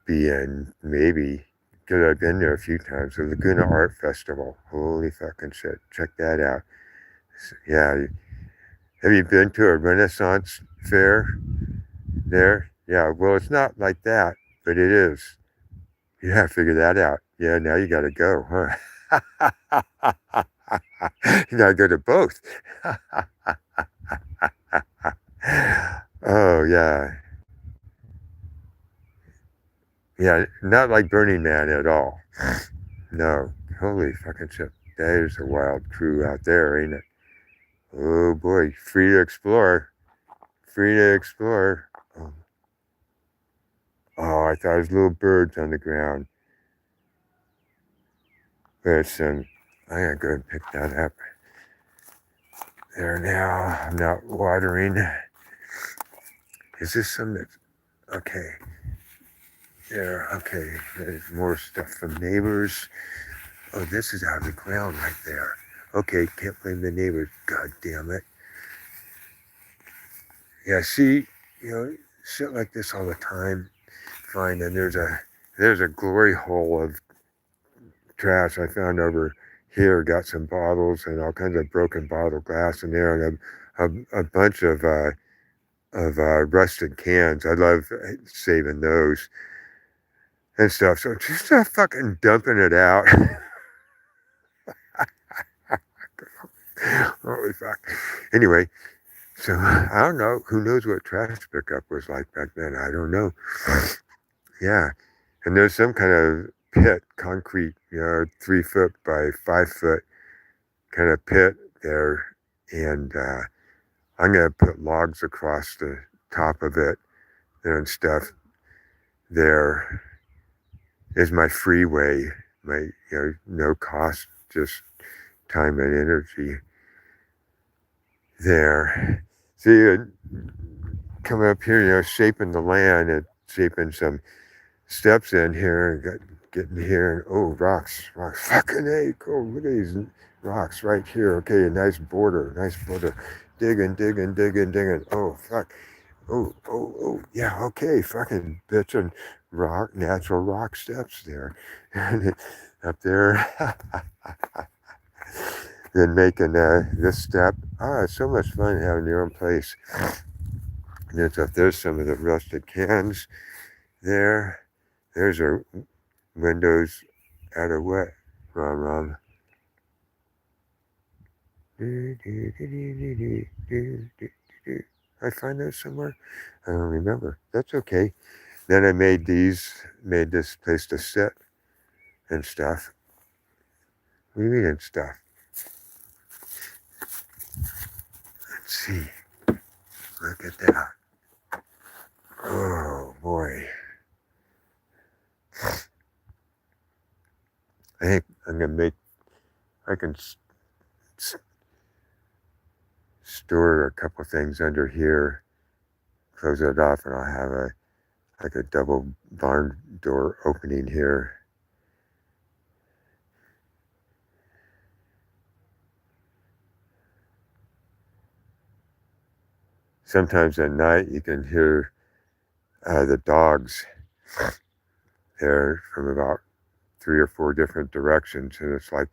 be in, maybe, because I've been there a few times. The Laguna Art Festival. Holy fucking shit. Check that out. Yeah. Have you been to a Renaissance fair there? Yeah, well, it's not like that, but it is. Yeah, figure that out. Yeah, now you got to go, huh? You got to go to both. Oh, yeah. Yeah, not like Burning Man at all. No. Holy fucking shit. There's a wild crew out there, ain't it? Oh, boy. Free to explore. Free to explore. Oh, I thought it was little birds on the ground. Listen, I'm going to go and pick that up. There now. I'm not watering. Is this some that's... Okay. Yeah, okay. There's more stuff from neighbors. Oh, this is out of the ground right there. Okay, can't blame the neighbors. God damn it. Yeah, see, shit like this all the time. Fine, and there's a glory hole of trash I found over here. Got some bottles and all kinds of broken bottle glass in there, and a bunch of rusted cans. I love saving those and stuff. So just fucking dumping it out. holy fuck. Anyway, so I don't know. Who knows what trash pickup was like back then? I don't know. Yeah. And there's some kind of pit, concrete, 3 foot by 5 foot kind of pit there. And I'm going to put logs across the top of it and stuff. There is my freeway, my, no cost, just time and energy there. See, coming up here, shaping the land and shaping some steps in here and getting here. And, oh, rocks. Fucking hey, cool. Look at these rocks right here. Okay, a nice border. Digging. Oh, fuck. Oh, yeah, okay. Fucking bitchin' natural rock steps there. And up there. Then making this step. It's so much fun having your own place. And there's some of the rusted cans there. There's our windows out of what? RAMMM RAMMM. I find those somewhere? I don't remember. That's okay. Then I made this place to sit and stuff. What do you mean and stuff? Let's see. Look at that. Oh, boy. I think I'm going to I can store a couple things under here, close it off, and I'll have a double barn door opening here. Sometimes at night you can hear the dogs there from about 3 or 4 different directions, and it's like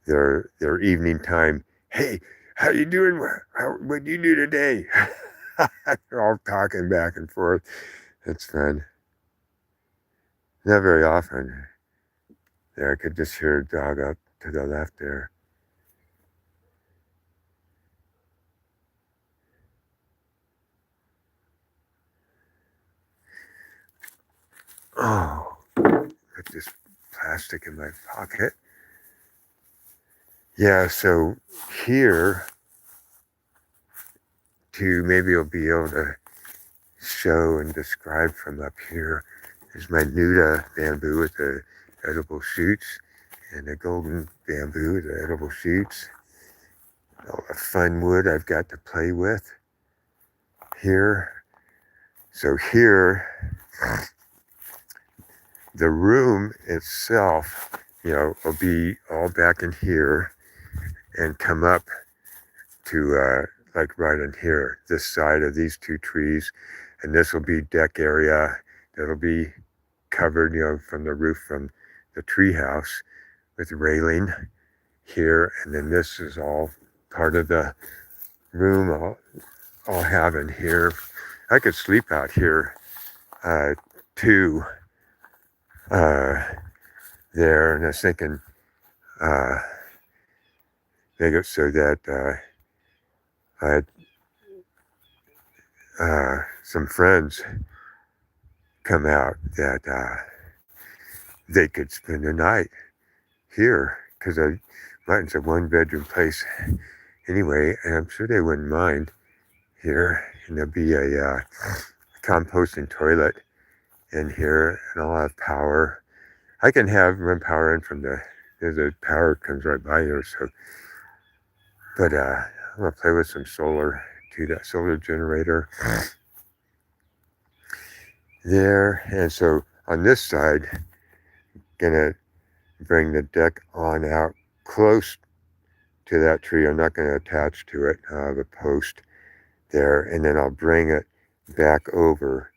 their evening time. Hey, how you doing? What do you do today? They're all talking back and forth. It's fun. Not very often. There, I could just hear a dog up to the left there. Oh, put this plastic in my pocket. Yeah, so here, maybe you'll be able to show and describe from up here, is my Nuda bamboo with the edible shoots and the golden bamboo with the edible shoots. All the fun wood I've got to play with here. So here, the room itself, will be all back in here and come up to like right in here, this side of these 2 trees. And this will be deck area that'll be covered, from the roof from the tree house with railing here. And then this is all part of the room I'll have in here. I could sleep out here too. There, and I was thinking make it so that I had some friends come out that they could spend the night here, because mine's a 1-bedroom place anyway, and I'm sure they wouldn't mind here. And there'll be a composting toilet in here, and I'll have power. I can run power in from there's a power comes right by here, so. But I'm gonna play with some solar to that solar generator there. And so on this side, gonna bring the deck on out close to that tree. I'm not gonna attach to it, the post there, and then I'll bring it back over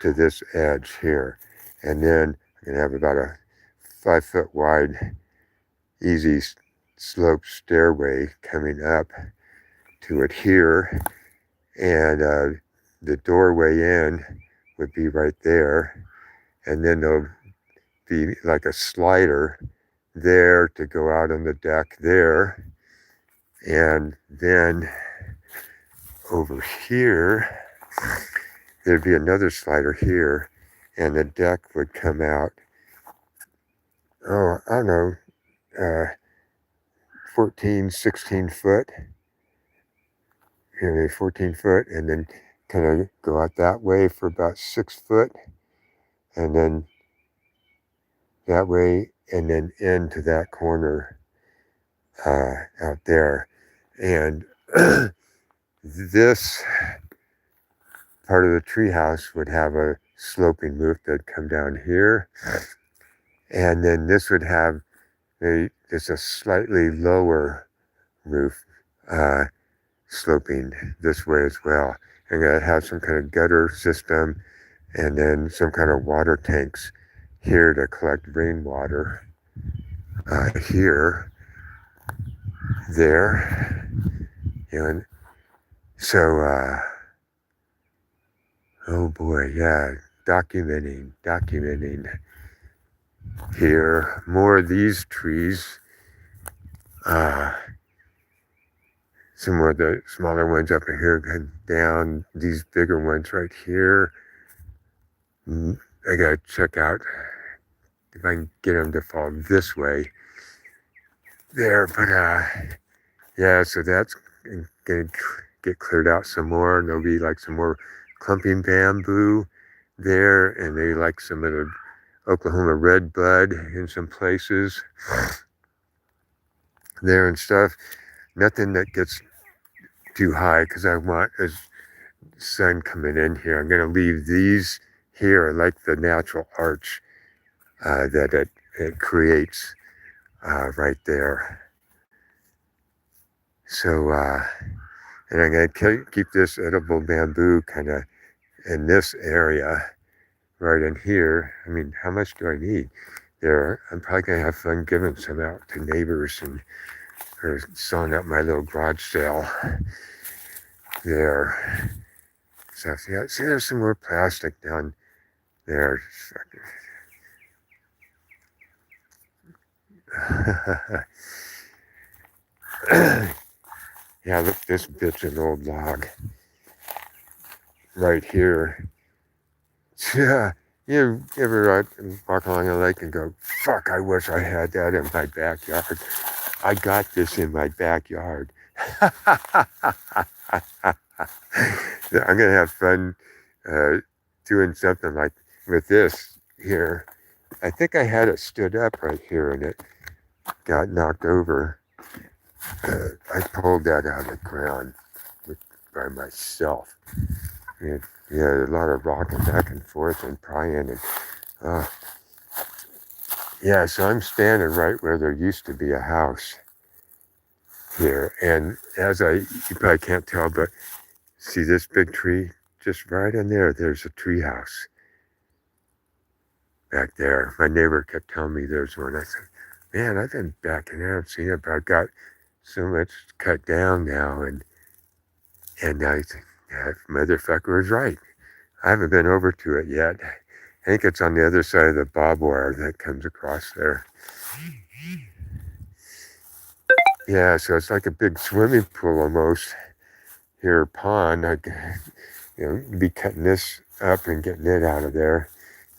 to this edge here. And then I'm gonna have about a 5-foot wide, easy slope stairway coming up to it here, and the doorway in would be right there, and then there'll be like a slider there to go out on the deck there, And then over here, there'd be another slider here, and the deck would come out, oh, I don't know, 14, 16 foot, 14 foot, and then kind of go out that way for about 6 foot, and then that way, and then into that corner out there. And this part of the treehouse would have a sloping roof that'd come down here, and then this would have just a slightly lower roof sloping this way as well. And it'd have some kind of gutter system, and then some kind of water tanks here to collect rainwater. Here, there, and so, oh boy, yeah, documenting here, more of these trees, some more of the smaller ones up here, down, these bigger ones right here. I gotta check out if I can get them to fall this way there, but yeah, so that's gonna get cleared out some more, and there'll be like some more clumping bamboo there, and maybe like some of the Oklahoma redbud in some places there and stuff. Nothing that gets too high, because I want as sun coming in here. I'm gonna leave these here, like the natural arch that it creates right there. So, and I'm gonna keep this edible bamboo kind of in this area right in here. I mean, how much do I need? There, I'm probably gonna have fun giving some out to neighbors and or selling at my little garage sale there. So yeah, see, there's some more plastic down there. Yeah, look, this bitch an old log right here. Yeah, you ever walk along a lake and go, fuck, I wish I had that in my backyard. I got this in my backyard. I'm going to have fun doing something like with this here. I think I had it stood up right here and it got knocked over. I pulled that out of the ground by myself. And, yeah, a lot of rocking back and forth and prying. And, yeah, so I'm standing right where there used to be a house here. And you probably can't tell, but see this big tree? Just right in there, there's a tree house back there. My neighbor kept telling me there's one. I said, man, I've been back in there and seen it, but I've got so much cut down now. And I think, that motherfucker was right. I haven't been over to it yet. I think it's on the other side of the barbed wire that comes across there. Yeah, so it's like a big swimming pool almost. Here, pond. Be cutting this up and getting it out of there.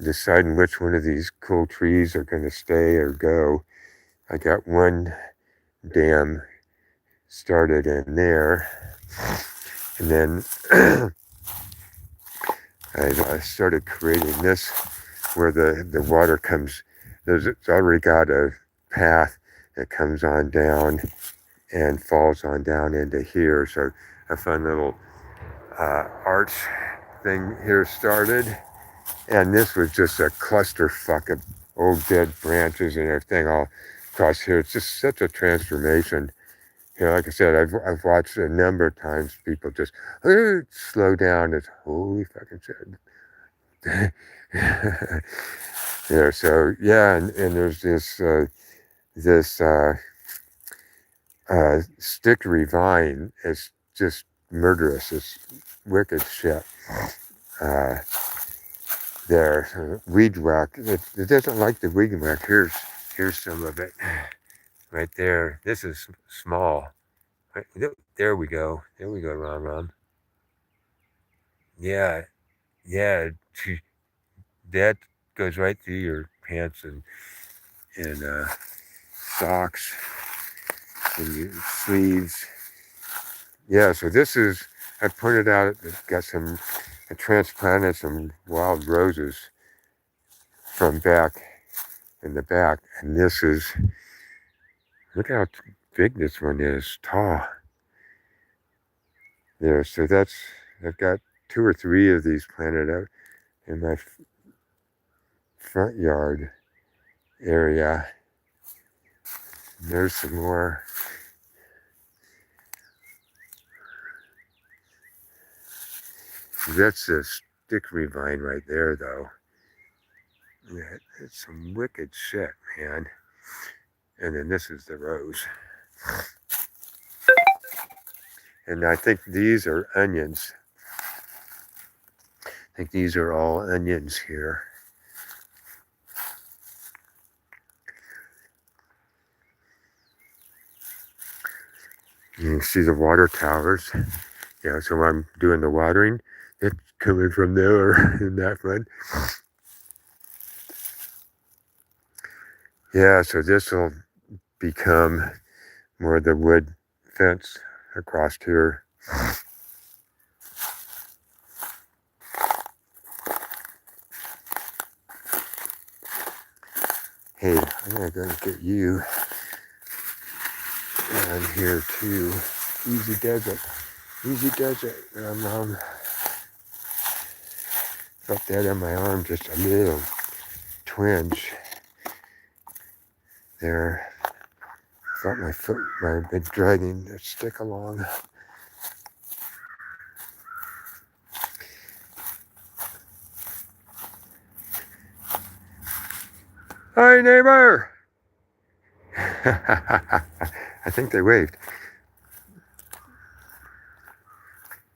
Deciding which one of these cool trees are going to stay or go. I got one dam started in there. And then I started creating this where the water comes. It's already got a path that comes on down and falls on down into here. So a fun little arch thing here started. And this was just a clusterfuck of old dead branches and everything all across here. It's just such a transformation. Like I said, I've watched a number of times people just slow down. It's holy fucking shit. So yeah, and there's this stickery vine. It's just murderous. It's wicked shit. There, weed whack. It doesn't like the weed whack. Here's some of it right there. This is small. There we go. There we go, Ron. Yeah, yeah. That goes right through your pants and socks and your sleeves. Yeah, so this is, I pointed out, it's got I transplanted some wild roses from back in the back. And this is, look how big this one is, tall. There, so I've got 2 or 3 of these planted out in my front yard area. And there's some more. That's a stickery vine right there, though. Yeah, it's some wicked shit, man. And then this is the rose. And I think these are onions. I think these are all onions here. You can see the water towers. Yeah, so when I'm doing the watering, it's coming from there in that one. Yeah, so this will become more of the wood fence across here. Hey, I'm gonna go get you down here too. Easy does it. Easy does it. Felt that on my arm, just a little twinge there. Thought my foot might have been dragging the stick along. Hi, neighbor! I think they waved.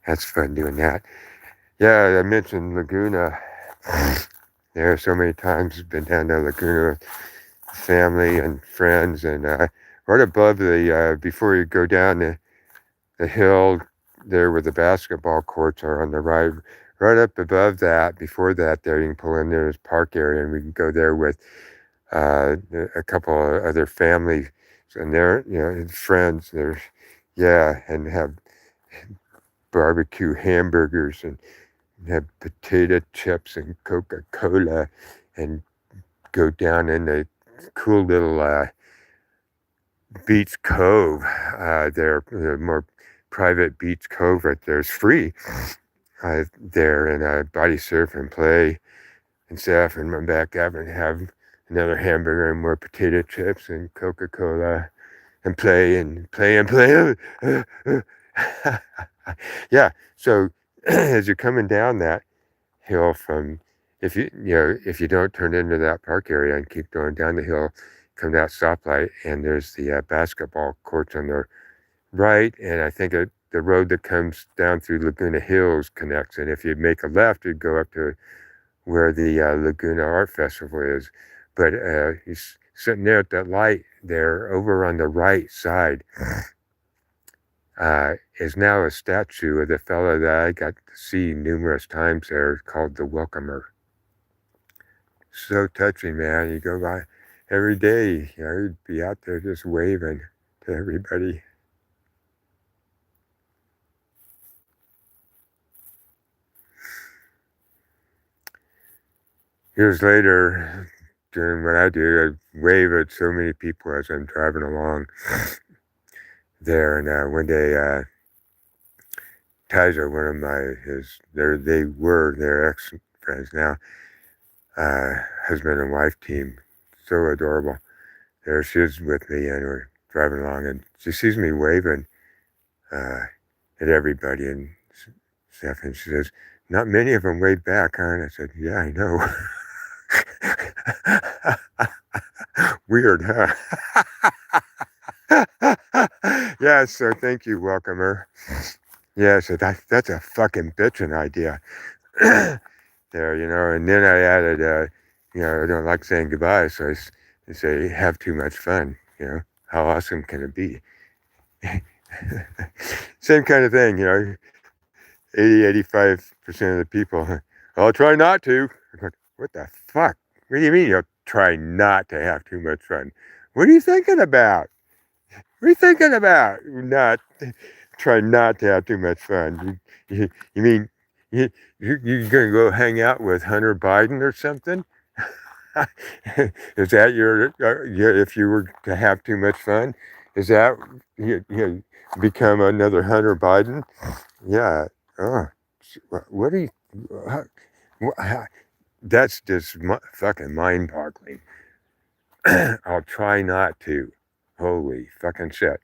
That's fun doing that. Yeah, I mentioned Laguna. There so many times been down to Laguna with family and friends, and right above before you go down the hill there where the basketball courts are on the right up above that, before that there you can pull in, there's park area, and we can go there with a couple of other families and their friends. There's and have barbecue hamburgers and have potato chips and Coca-Cola and go down in the cool little Beach Cove. The more private Beach Cove right there is free there, and body surf and play and stuff, and run back up and have another hamburger and more potato chips and Coca-Cola and play and play and play. Yeah, so as you're coming down that hill from, if you don't turn into that park area and keep going down the hill, come to that stoplight, and there's the basketball courts on the right, and I think the road that comes down through Laguna Hills connects, and if you make a left, you'd go up to where the Laguna Art Festival is. But he's sitting there at that light there over on the right side is now a statue of the fellow that I got to see numerous times there, called the Welcomer. So touching, man. You go by every day, he'd be out there just waving to everybody. Years later, doing what I do, I wave at so many people as I'm driving along there. And one day, Tyza, one of they were their ex-friends now, husband and wife team, so adorable. There she is with me, and we're driving along, and she sees me waving at everybody and stuff, and she says, "Not many of them wave back, huh?" And I said, "Yeah, I know." Weird, huh? Yeah, so thank you, Welcomer. Yeah, so that's a fucking bitchin' idea. There, and then I added, I don't like saying goodbye, so I say, have too much fun, how awesome can it be? Same kind of thing, 85% of the people, I'll try not to. I'm like, what the fuck? What do you mean you'll try not to have too much fun? What are you thinking about? What are you thinking about? Not try not to have too much fun. You mean you're gonna go hang out with Hunter Biden or something? Is that if you were to have too much fun? Is that become another Hunter Biden? Yeah. Oh, what are you? That's just fucking mind-boggling. I'll try not to. Holy fucking shit.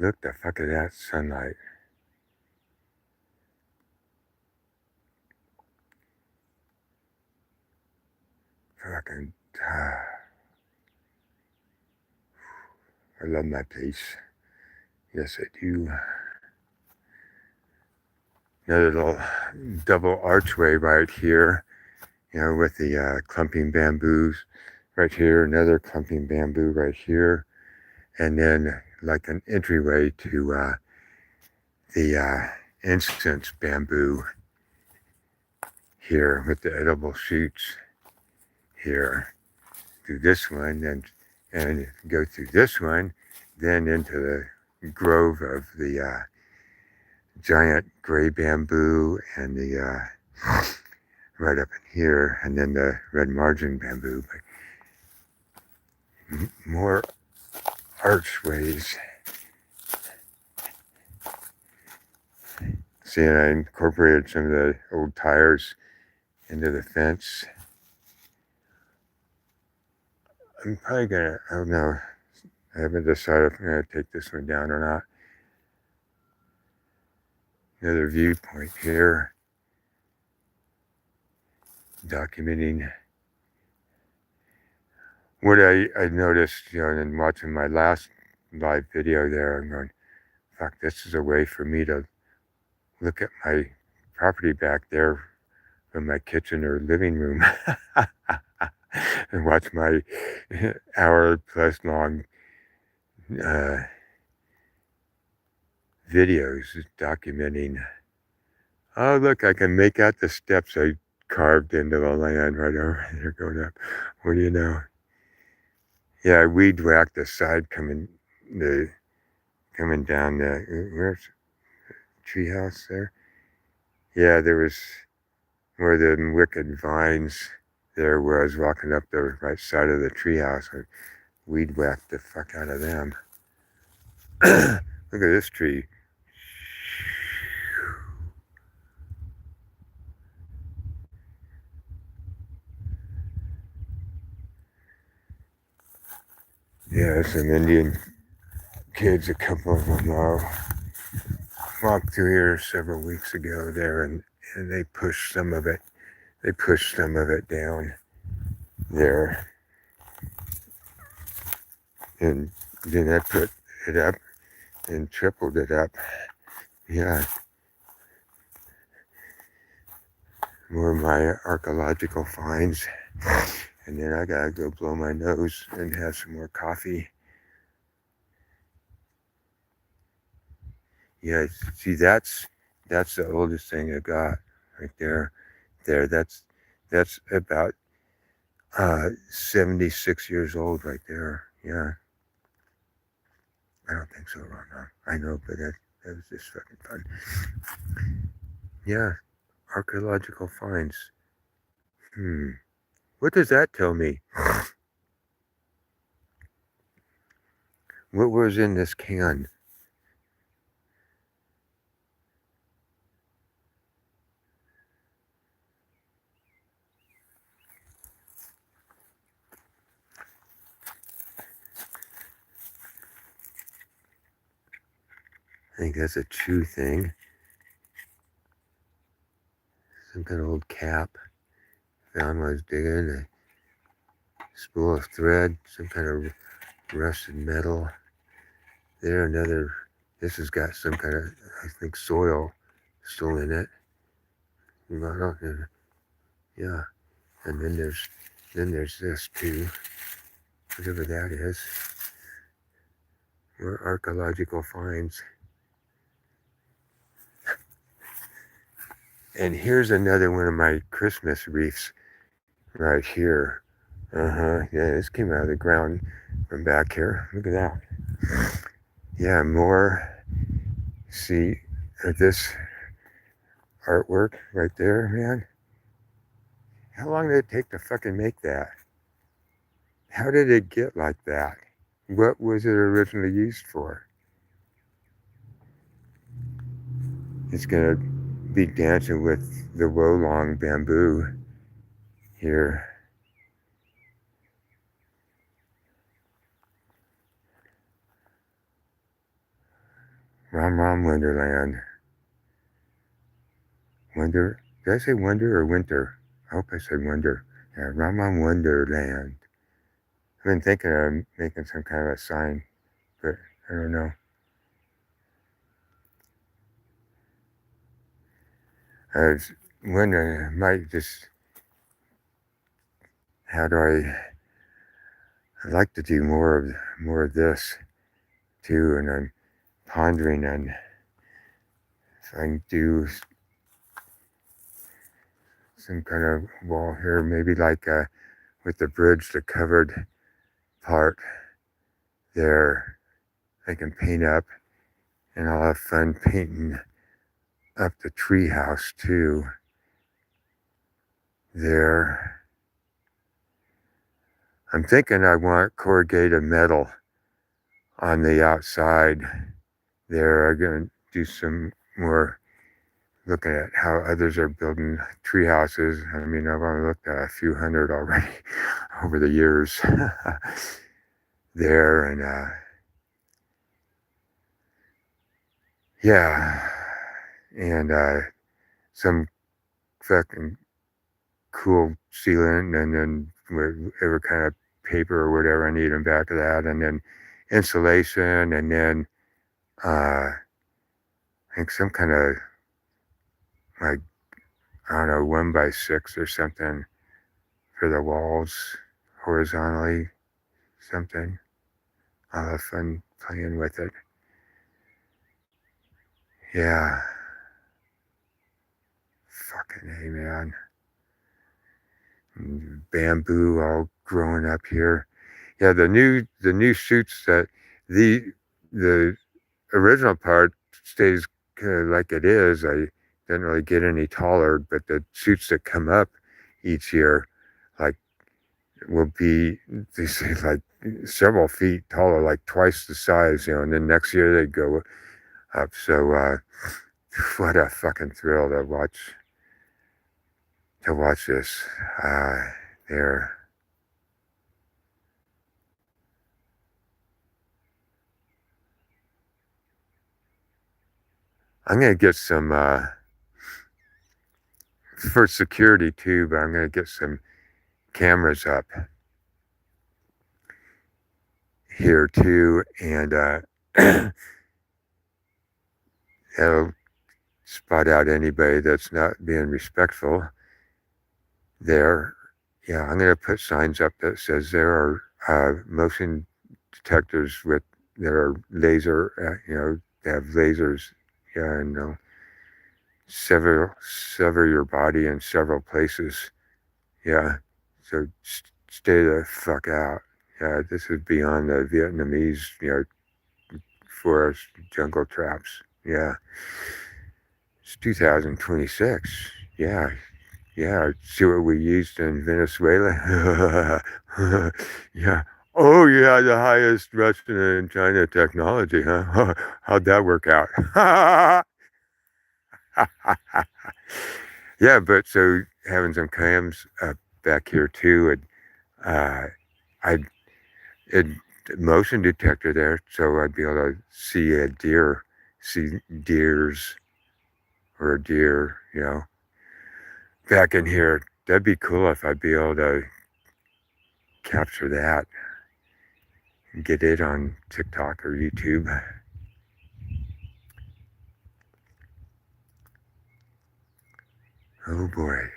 Look the fuck at that sunlight. Fucking. I love my place. Yes, I do. Another little double archway right here, with the clumping bamboos right here, another clumping bamboo right here, and then like an entryway to the incense bamboo here with the edible shoots here. Through this one and go through this one, then into the grove of the giant gray bamboo and the right up in here, and then the red margin bamboo. But more archways. See, and I incorporated some of the old tires into the fence. I'm probably gonna, I don't know, I haven't decided if I'm gonna take this one down or not. Another viewpoint here, documenting what I noticed, in watching my last live video there. I'm going, fuck, this is a way for me to look at my property back there from my kitchen or living room and watch my hour plus long videos documenting, oh, look, I can make out the steps I carved into the land right over there going up. What do you know? Yeah, I weed whacked the side coming down where's the treehouse there? Yeah, there was where the wicked vines there where I was walking up the right side of the treehouse. I weed whacked the fuck out of them. Look at this tree. Yeah, some Indian kids, a couple of them walked through here several weeks ago there, and they pushed some of it. They pushed some of it down there, and then I put it up and tripled it up. Yeah, more of my archaeological finds, and then I gotta go blow my nose and have some more coffee. Yeah, see, that's the oldest thing I got right there. That's about 76 years old right there. Yeah. I don't think so, Ron. I know, but that was just fucking fun. Yeah, archaeological finds. What does that tell me? What was in this can? I think that's a chew thing. Some kind of old cap. Found when I was digging. A spool of thread. Some kind of rusted metal. There, another. This has got some kind of, I think, soil still in it. Yeah. And then there's this too. Whatever that is. More archaeological finds. And here's another one of my Christmas wreaths right here. Yeah, this came out of the ground from back here. Look at that. Yeah, more. See this artwork right there, man? How long did it take to fucking make that? How did it get like that? What was it originally used for? It's gonna be dancing with the Wolong bamboo here. RAMMM Wonderland. Wonder, did I say wonder or winter? I hope I said wonder. Yeah, RAMMM Wonderland. I've been thinking of making some kind of a sign, but I don't know. I was wondering, I might just, how do I'd like to do more of this too, and I'm pondering on if I can do some kind of wall here, maybe like with the bridge, the covered part there, I can paint up, and I'll have fun painting up the tree house too. There, I'm thinking I want corrugated metal on the outside there. I'm gonna do some more looking at how others are building tree houses. I mean, I've only looked at a few hundred already over the years there, and yeah, and some fucking cool sealant, and then whatever kind of paper or whatever I need in back of that, and then insulation, and then I think some kind of like, I don't know, 1x6 or something for the walls horizontally, something. I'll have fun playing with it. Yeah. Fucking A, man. Bamboo all growing up here. Yeah, the new shoots that the original part stays like it is. I didn't really get any taller, but the shoots that come up each year, like, will be, they say, like several feet taller, like twice the size, and then next year they go up. So what a fucking thrill to watch this there. I'm gonna get some for security too, but I'm gonna get some cameras up here too, and it'll spot out anybody that's not being respectful there. Yeah, I'm gonna put signs up that says there are motion detectors with that are laser, they have lasers, yeah, and they'll sever your body in several places. Yeah, so stay the fuck out. Yeah, this is beyond the Vietnamese, forest jungle traps. Yeah, it's 2026. Yeah, yeah. See what we used in Venezuela. Yeah. Oh, yeah, the highest Russian and China technology, huh? How'd that work out? Yeah, but so having some cams back here too, and I had motion detector there, so I'd be able to see deers or a deer, back in here. That'd be cool if I'd be able to capture that and get it on TikTok or YouTube. Oh boy.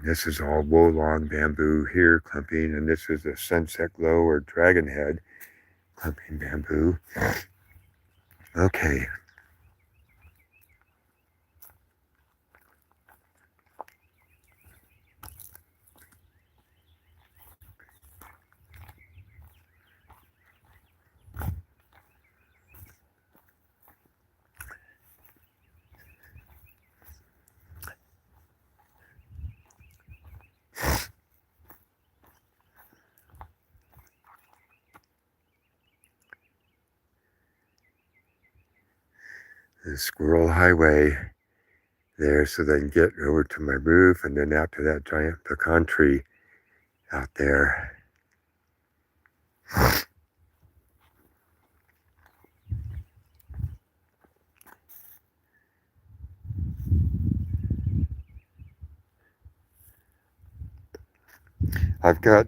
This is all Wolong bamboo here clumping, and this is a sunset glow or dragon head clumping bamboo. Okay. The squirrel highway there so they can get over to my roof and then out to that giant pecan tree out there.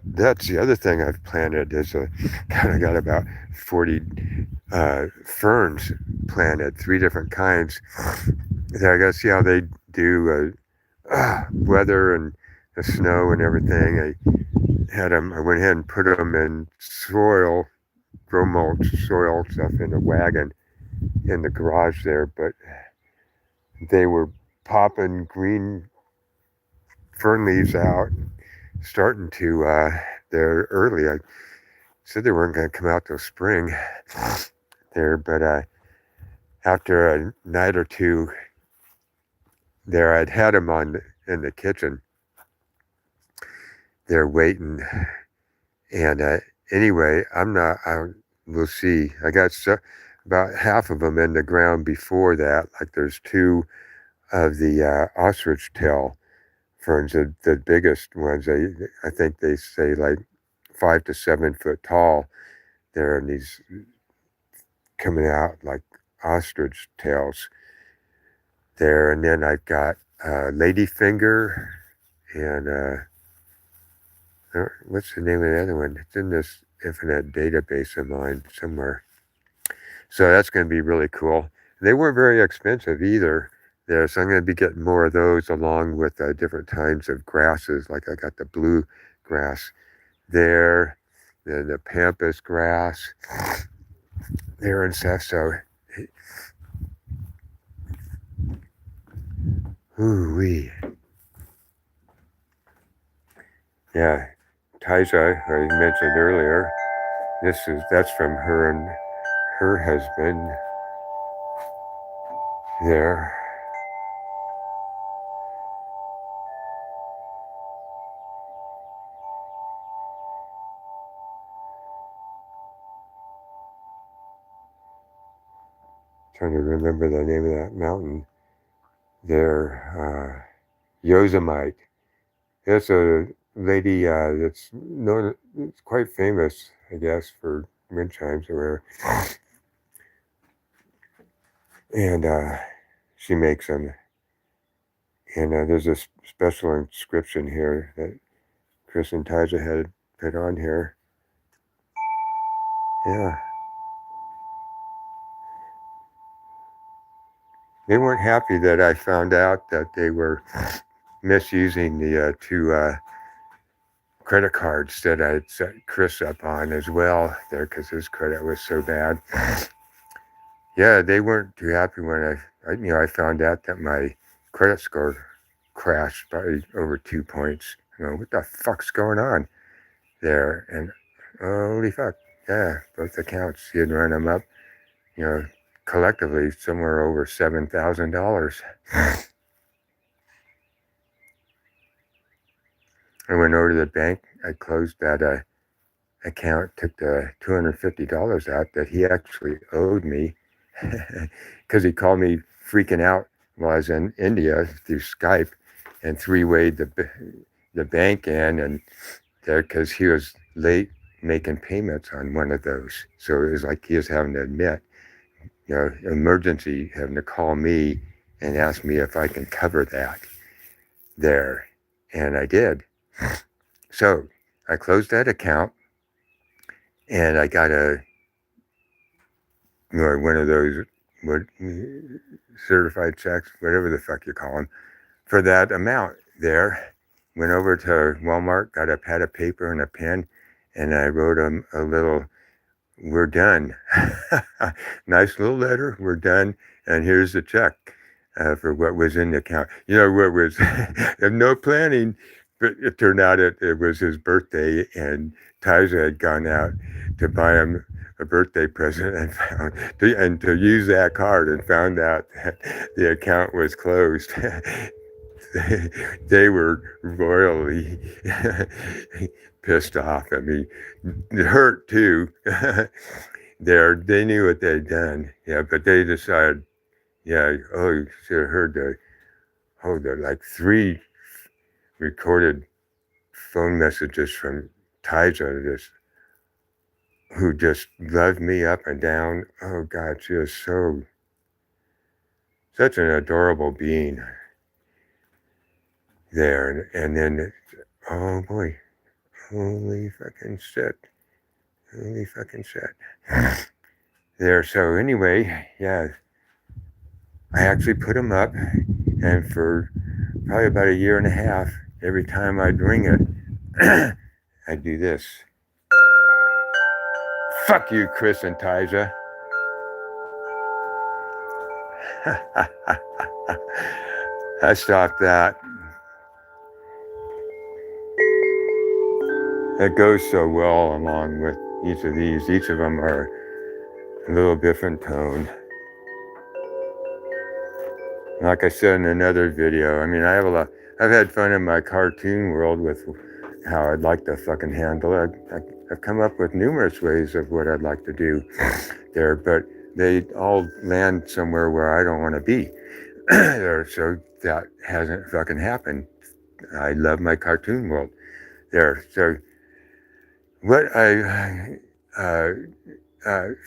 That's the other thing I've planted is kind of got about 40 ferns planted, 3 different kinds. There, I got to see how they do weather and the snow and everything. I went ahead and put them in soil, grow mulch soil stuff in a wagon in the garage there, but they were popping green fern leaves out, starting to they're early. I said they weren't going to come out till spring there, but after a night or two there, I'd had them in the kitchen. They're waiting, and anyway, we'll see. I got about half of them in the ground before that. Like there's 2 of the ostrich tail ferns, the biggest ones. I think they say like 5 to 7 foot tall. They're in these coming out like ostrich tails there, and then I've got ladyfinger and what's the name of the other one? It's in this infinite database of mine somewhere. So that's going to be really cool. They weren't very expensive either there, so I'm going to be getting more of those along with different kinds of grasses. Like I got the blue grass there, then the pampas grass there and stuff. So, ooh-wee. Yeah, Taija, I mentioned earlier, that's from her and her husband there. Trying to remember the name of that mountain there. Yosemite. It's a lady that's known, it's quite famous, I guess, for wind chimes or whatever. And she makes them. And there's a special inscription here that Chris and Taija had put on here. Yeah. They weren't happy that I found out that they were misusing the 2 credit cards that I'd set Chris up on as well there because his credit was so bad. Yeah, they weren't too happy when I found out that my credit score crashed by over 2 points. What the fuck's going on there? And holy fuck, yeah, both accounts, he had run them up, collectively somewhere over $7,000. I went over to the bank. I closed that account, took the $250 out that he actually owed me because he called me freaking out while I was in India through Skype and 3-wayed the bank in and there because he was late making payments on one of those. So it was like he was having to admit, emergency, having to call me and ask me if I can cover that there. And I did. So I closed that account and I got one of those certified checks, whatever the fuck you call them, for that amount there. went over to Walmart, got a pad of paper and a pen, and I wrote him a little, "We're done." Nice little letter, "We're done, and here's the check for what was in the account." You know, what was, no planning, but it turned out it was his birthday, and Tyza had gone out to buy him a birthday present and to use that card, and found out that the account was closed. They were royally pissed off. I mean, it hurt too. They knew what they'd done. Yeah, but they decided, yeah, oh, you should have heard the like 3 recorded phone messages from Tyza, who just loved me up and down. Oh God, she was such an adorable being there. And then, oh boy, holy fucking shit. Holy fucking shit. There, so anyway, yeah, I actually put them up, and for probably about a year and a half, every time I'd ring it, I'd do this. Fuck you, Chris and Tyza. I stopped that. It goes so well along with each of these. Each of them are a little different tone. Like I said in another video, I mean, I've had fun in my cartoon world with how I'd like to fucking handle it. I've come up with numerous ways of what I'd like to do there, but they all land somewhere where I don't want to be there. So that hasn't fucking happened. I love my cartoon world there. So what I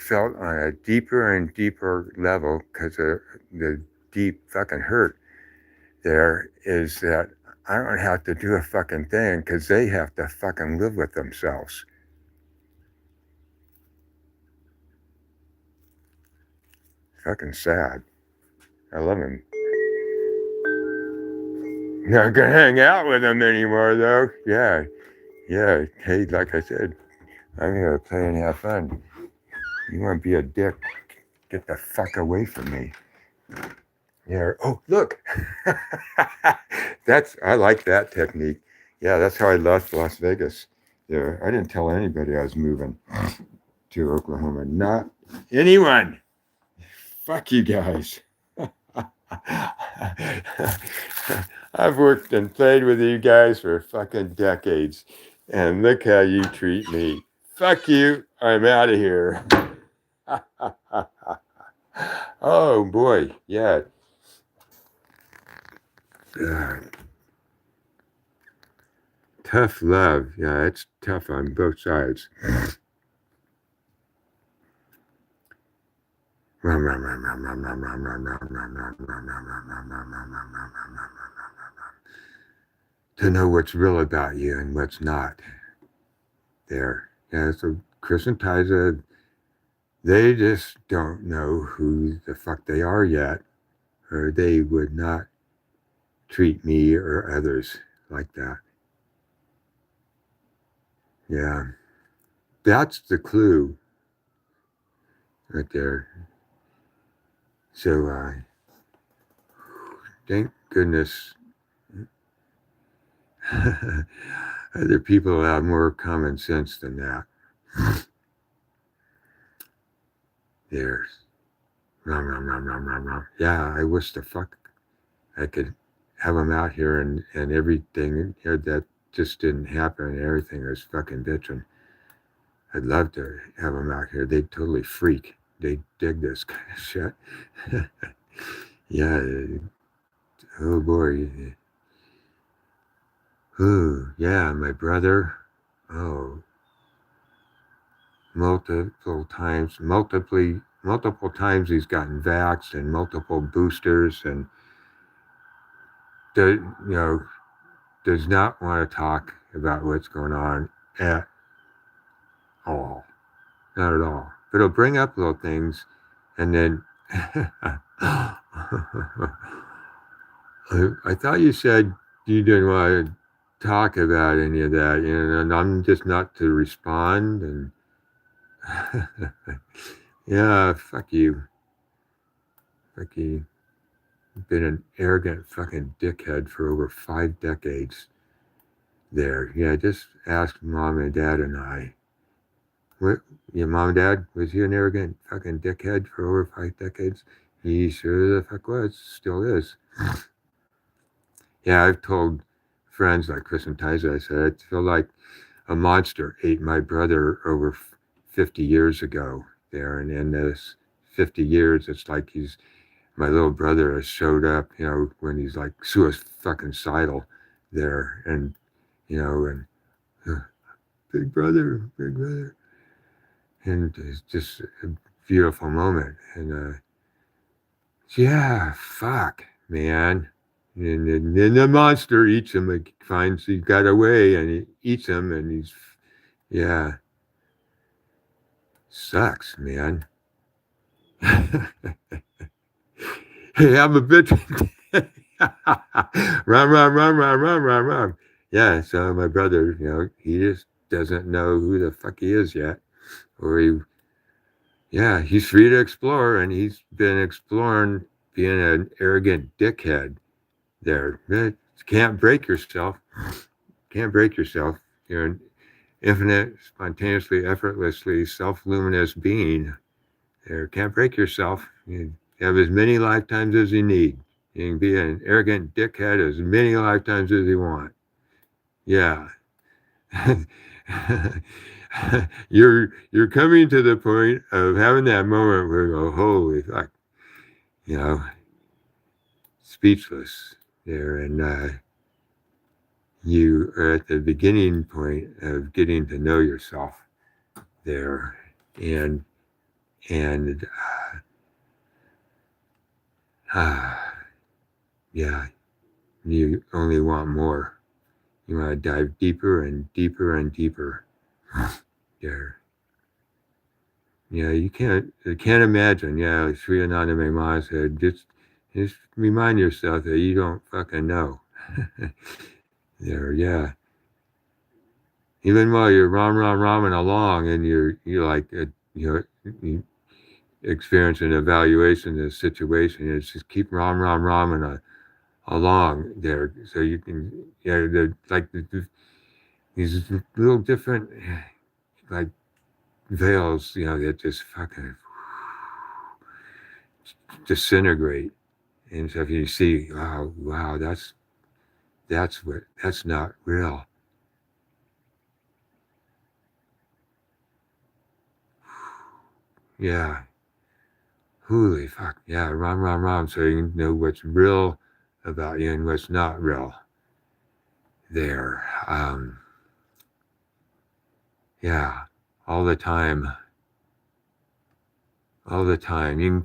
felt on a deeper and deeper level, because of the deep fucking hurt there, is that I don't have to do a fucking thing, because they have to fucking live with themselves. Fucking sad. I love him. Not gonna hang out with him anymore, though. Yeah. Hey, like I said, I'm here to play and have fun. You want to be a dick? Get the fuck away from me. Yeah. Oh, look. I like that technique. Yeah, that's how I left Las Vegas. Yeah, I didn't tell anybody I was moving to Oklahoma. Not anyone. Fuck you guys. I've worked and played with you guys for fucking decades, and look how you treat me. Fuck you. I'm out of here. Oh boy, yeah. Tough love. Yeah, it's tough on both sides. To know what's real about you and what's not. There. Yeah, so Chris and Tyza, they just don't know who the fuck they are yet, or they would not treat me or others like that. Yeah. That's the clue right there. So, thank goodness other people have more common sense than that. There's yeah, I wish the fuck I could have them out here and everything here. That just didn't happen. Everything was fucking bitching. I'd love to have them out here. They'd totally freak. They dig this kind of shit. Yeah. Oh boy. Ooh, yeah, my brother. Oh, multiple times he's gotten vaxxed and multiple boosters, and does not want to talk about what's going on at all. Not at all. But he'll bring up little things, and then I thought you said you didn't want to talk about any of that, and I'm just not to respond, and yeah, fuck you. Fuck you. You've been an arrogant fucking dickhead for over 5 decades there. Yeah, just ask mom and dad and I. What, your mom and dad, was he an arrogant fucking dickhead for over 5 decades? He sure the fuck was, still is. Yeah, I've told friends like Chris and Tyza, I said, I feel like a monster ate my brother over 50 years ago there. And in this 50 years, it's like my little brother has showed up, when he's like suicidal there. And, and big brother. And it's just a beautiful moment. And, yeah, fuck, man. And then the monster eats him. He finds he got away, and he eats him, and yeah, sucks, man. Hey, I'm a bitch. Rum. Yeah, so my brother, he just doesn't know who the fuck he is yet. Or he's free to explore, and he's been exploring being an arrogant dickhead there. Can't break yourself. You're an infinite, spontaneously, effortlessly, self-luminous being. There, can't break yourself. You have as many lifetimes as you need. You can be an arrogant dickhead as many lifetimes as you want. Yeah. You're coming to the point of having that moment where you go, holy fuck, speechless there. And you are at the beginning point of getting to know yourself there. And yeah, you only want more. You want to dive deeper and deeper and deeper there. Yeah, you can't imagine. Yeah, like Sri Anandamayi Ma said, just remind yourself that you don't fucking know. There, yeah. Even while you're ramming along, and you're like, you experience an evaluation of the situation, it's just keep ramming along there, so you can, these little different, like, veils, that just fucking disintegrate. And so if you see, wow, that's not real. Yeah. Holy fuck. Yeah, ram. So you know what's real about you and what's not real there. Yeah, all the time. You can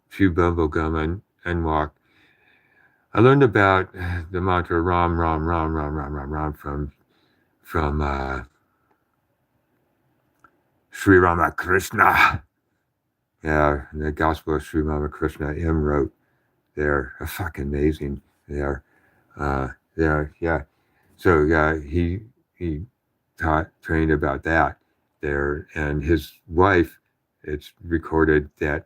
chew bubble gum and walk. I learned about the mantra Ram from Sri Ramakrishna. Yeah, the Gospel of Sri Ramakrishna M wrote there. Fucking amazing there. Yeah. So he trained about that there, and his wife. It's recorded that.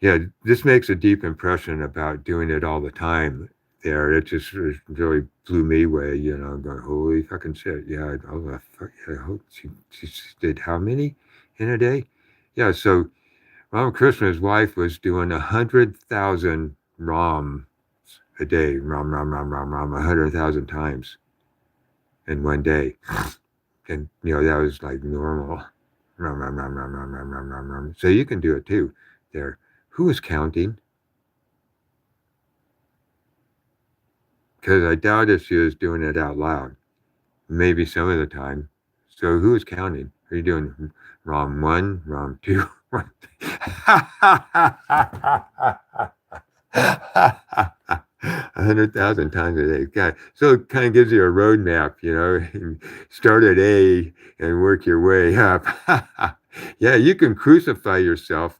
Yeah, this makes a deep impression about doing it all the time there. It just really blew me away, going, holy fucking shit. Yeah, I hope she did how many in a day? Yeah, so Ramakrishna's wife was doing 100,000 RAMMs a day, Ram, 100,000 times in one day. And, that was like normal. Ram. So you can do it too there. Who is counting? Because I doubt if she was doing it out loud. Maybe some of the time. So who is counting? Are you doing RAMM 1, RAMM 2, RAMM 100,000 times a day. So it kind of gives you a roadmap, start at A and work your way up. Yeah, you can crucify yourself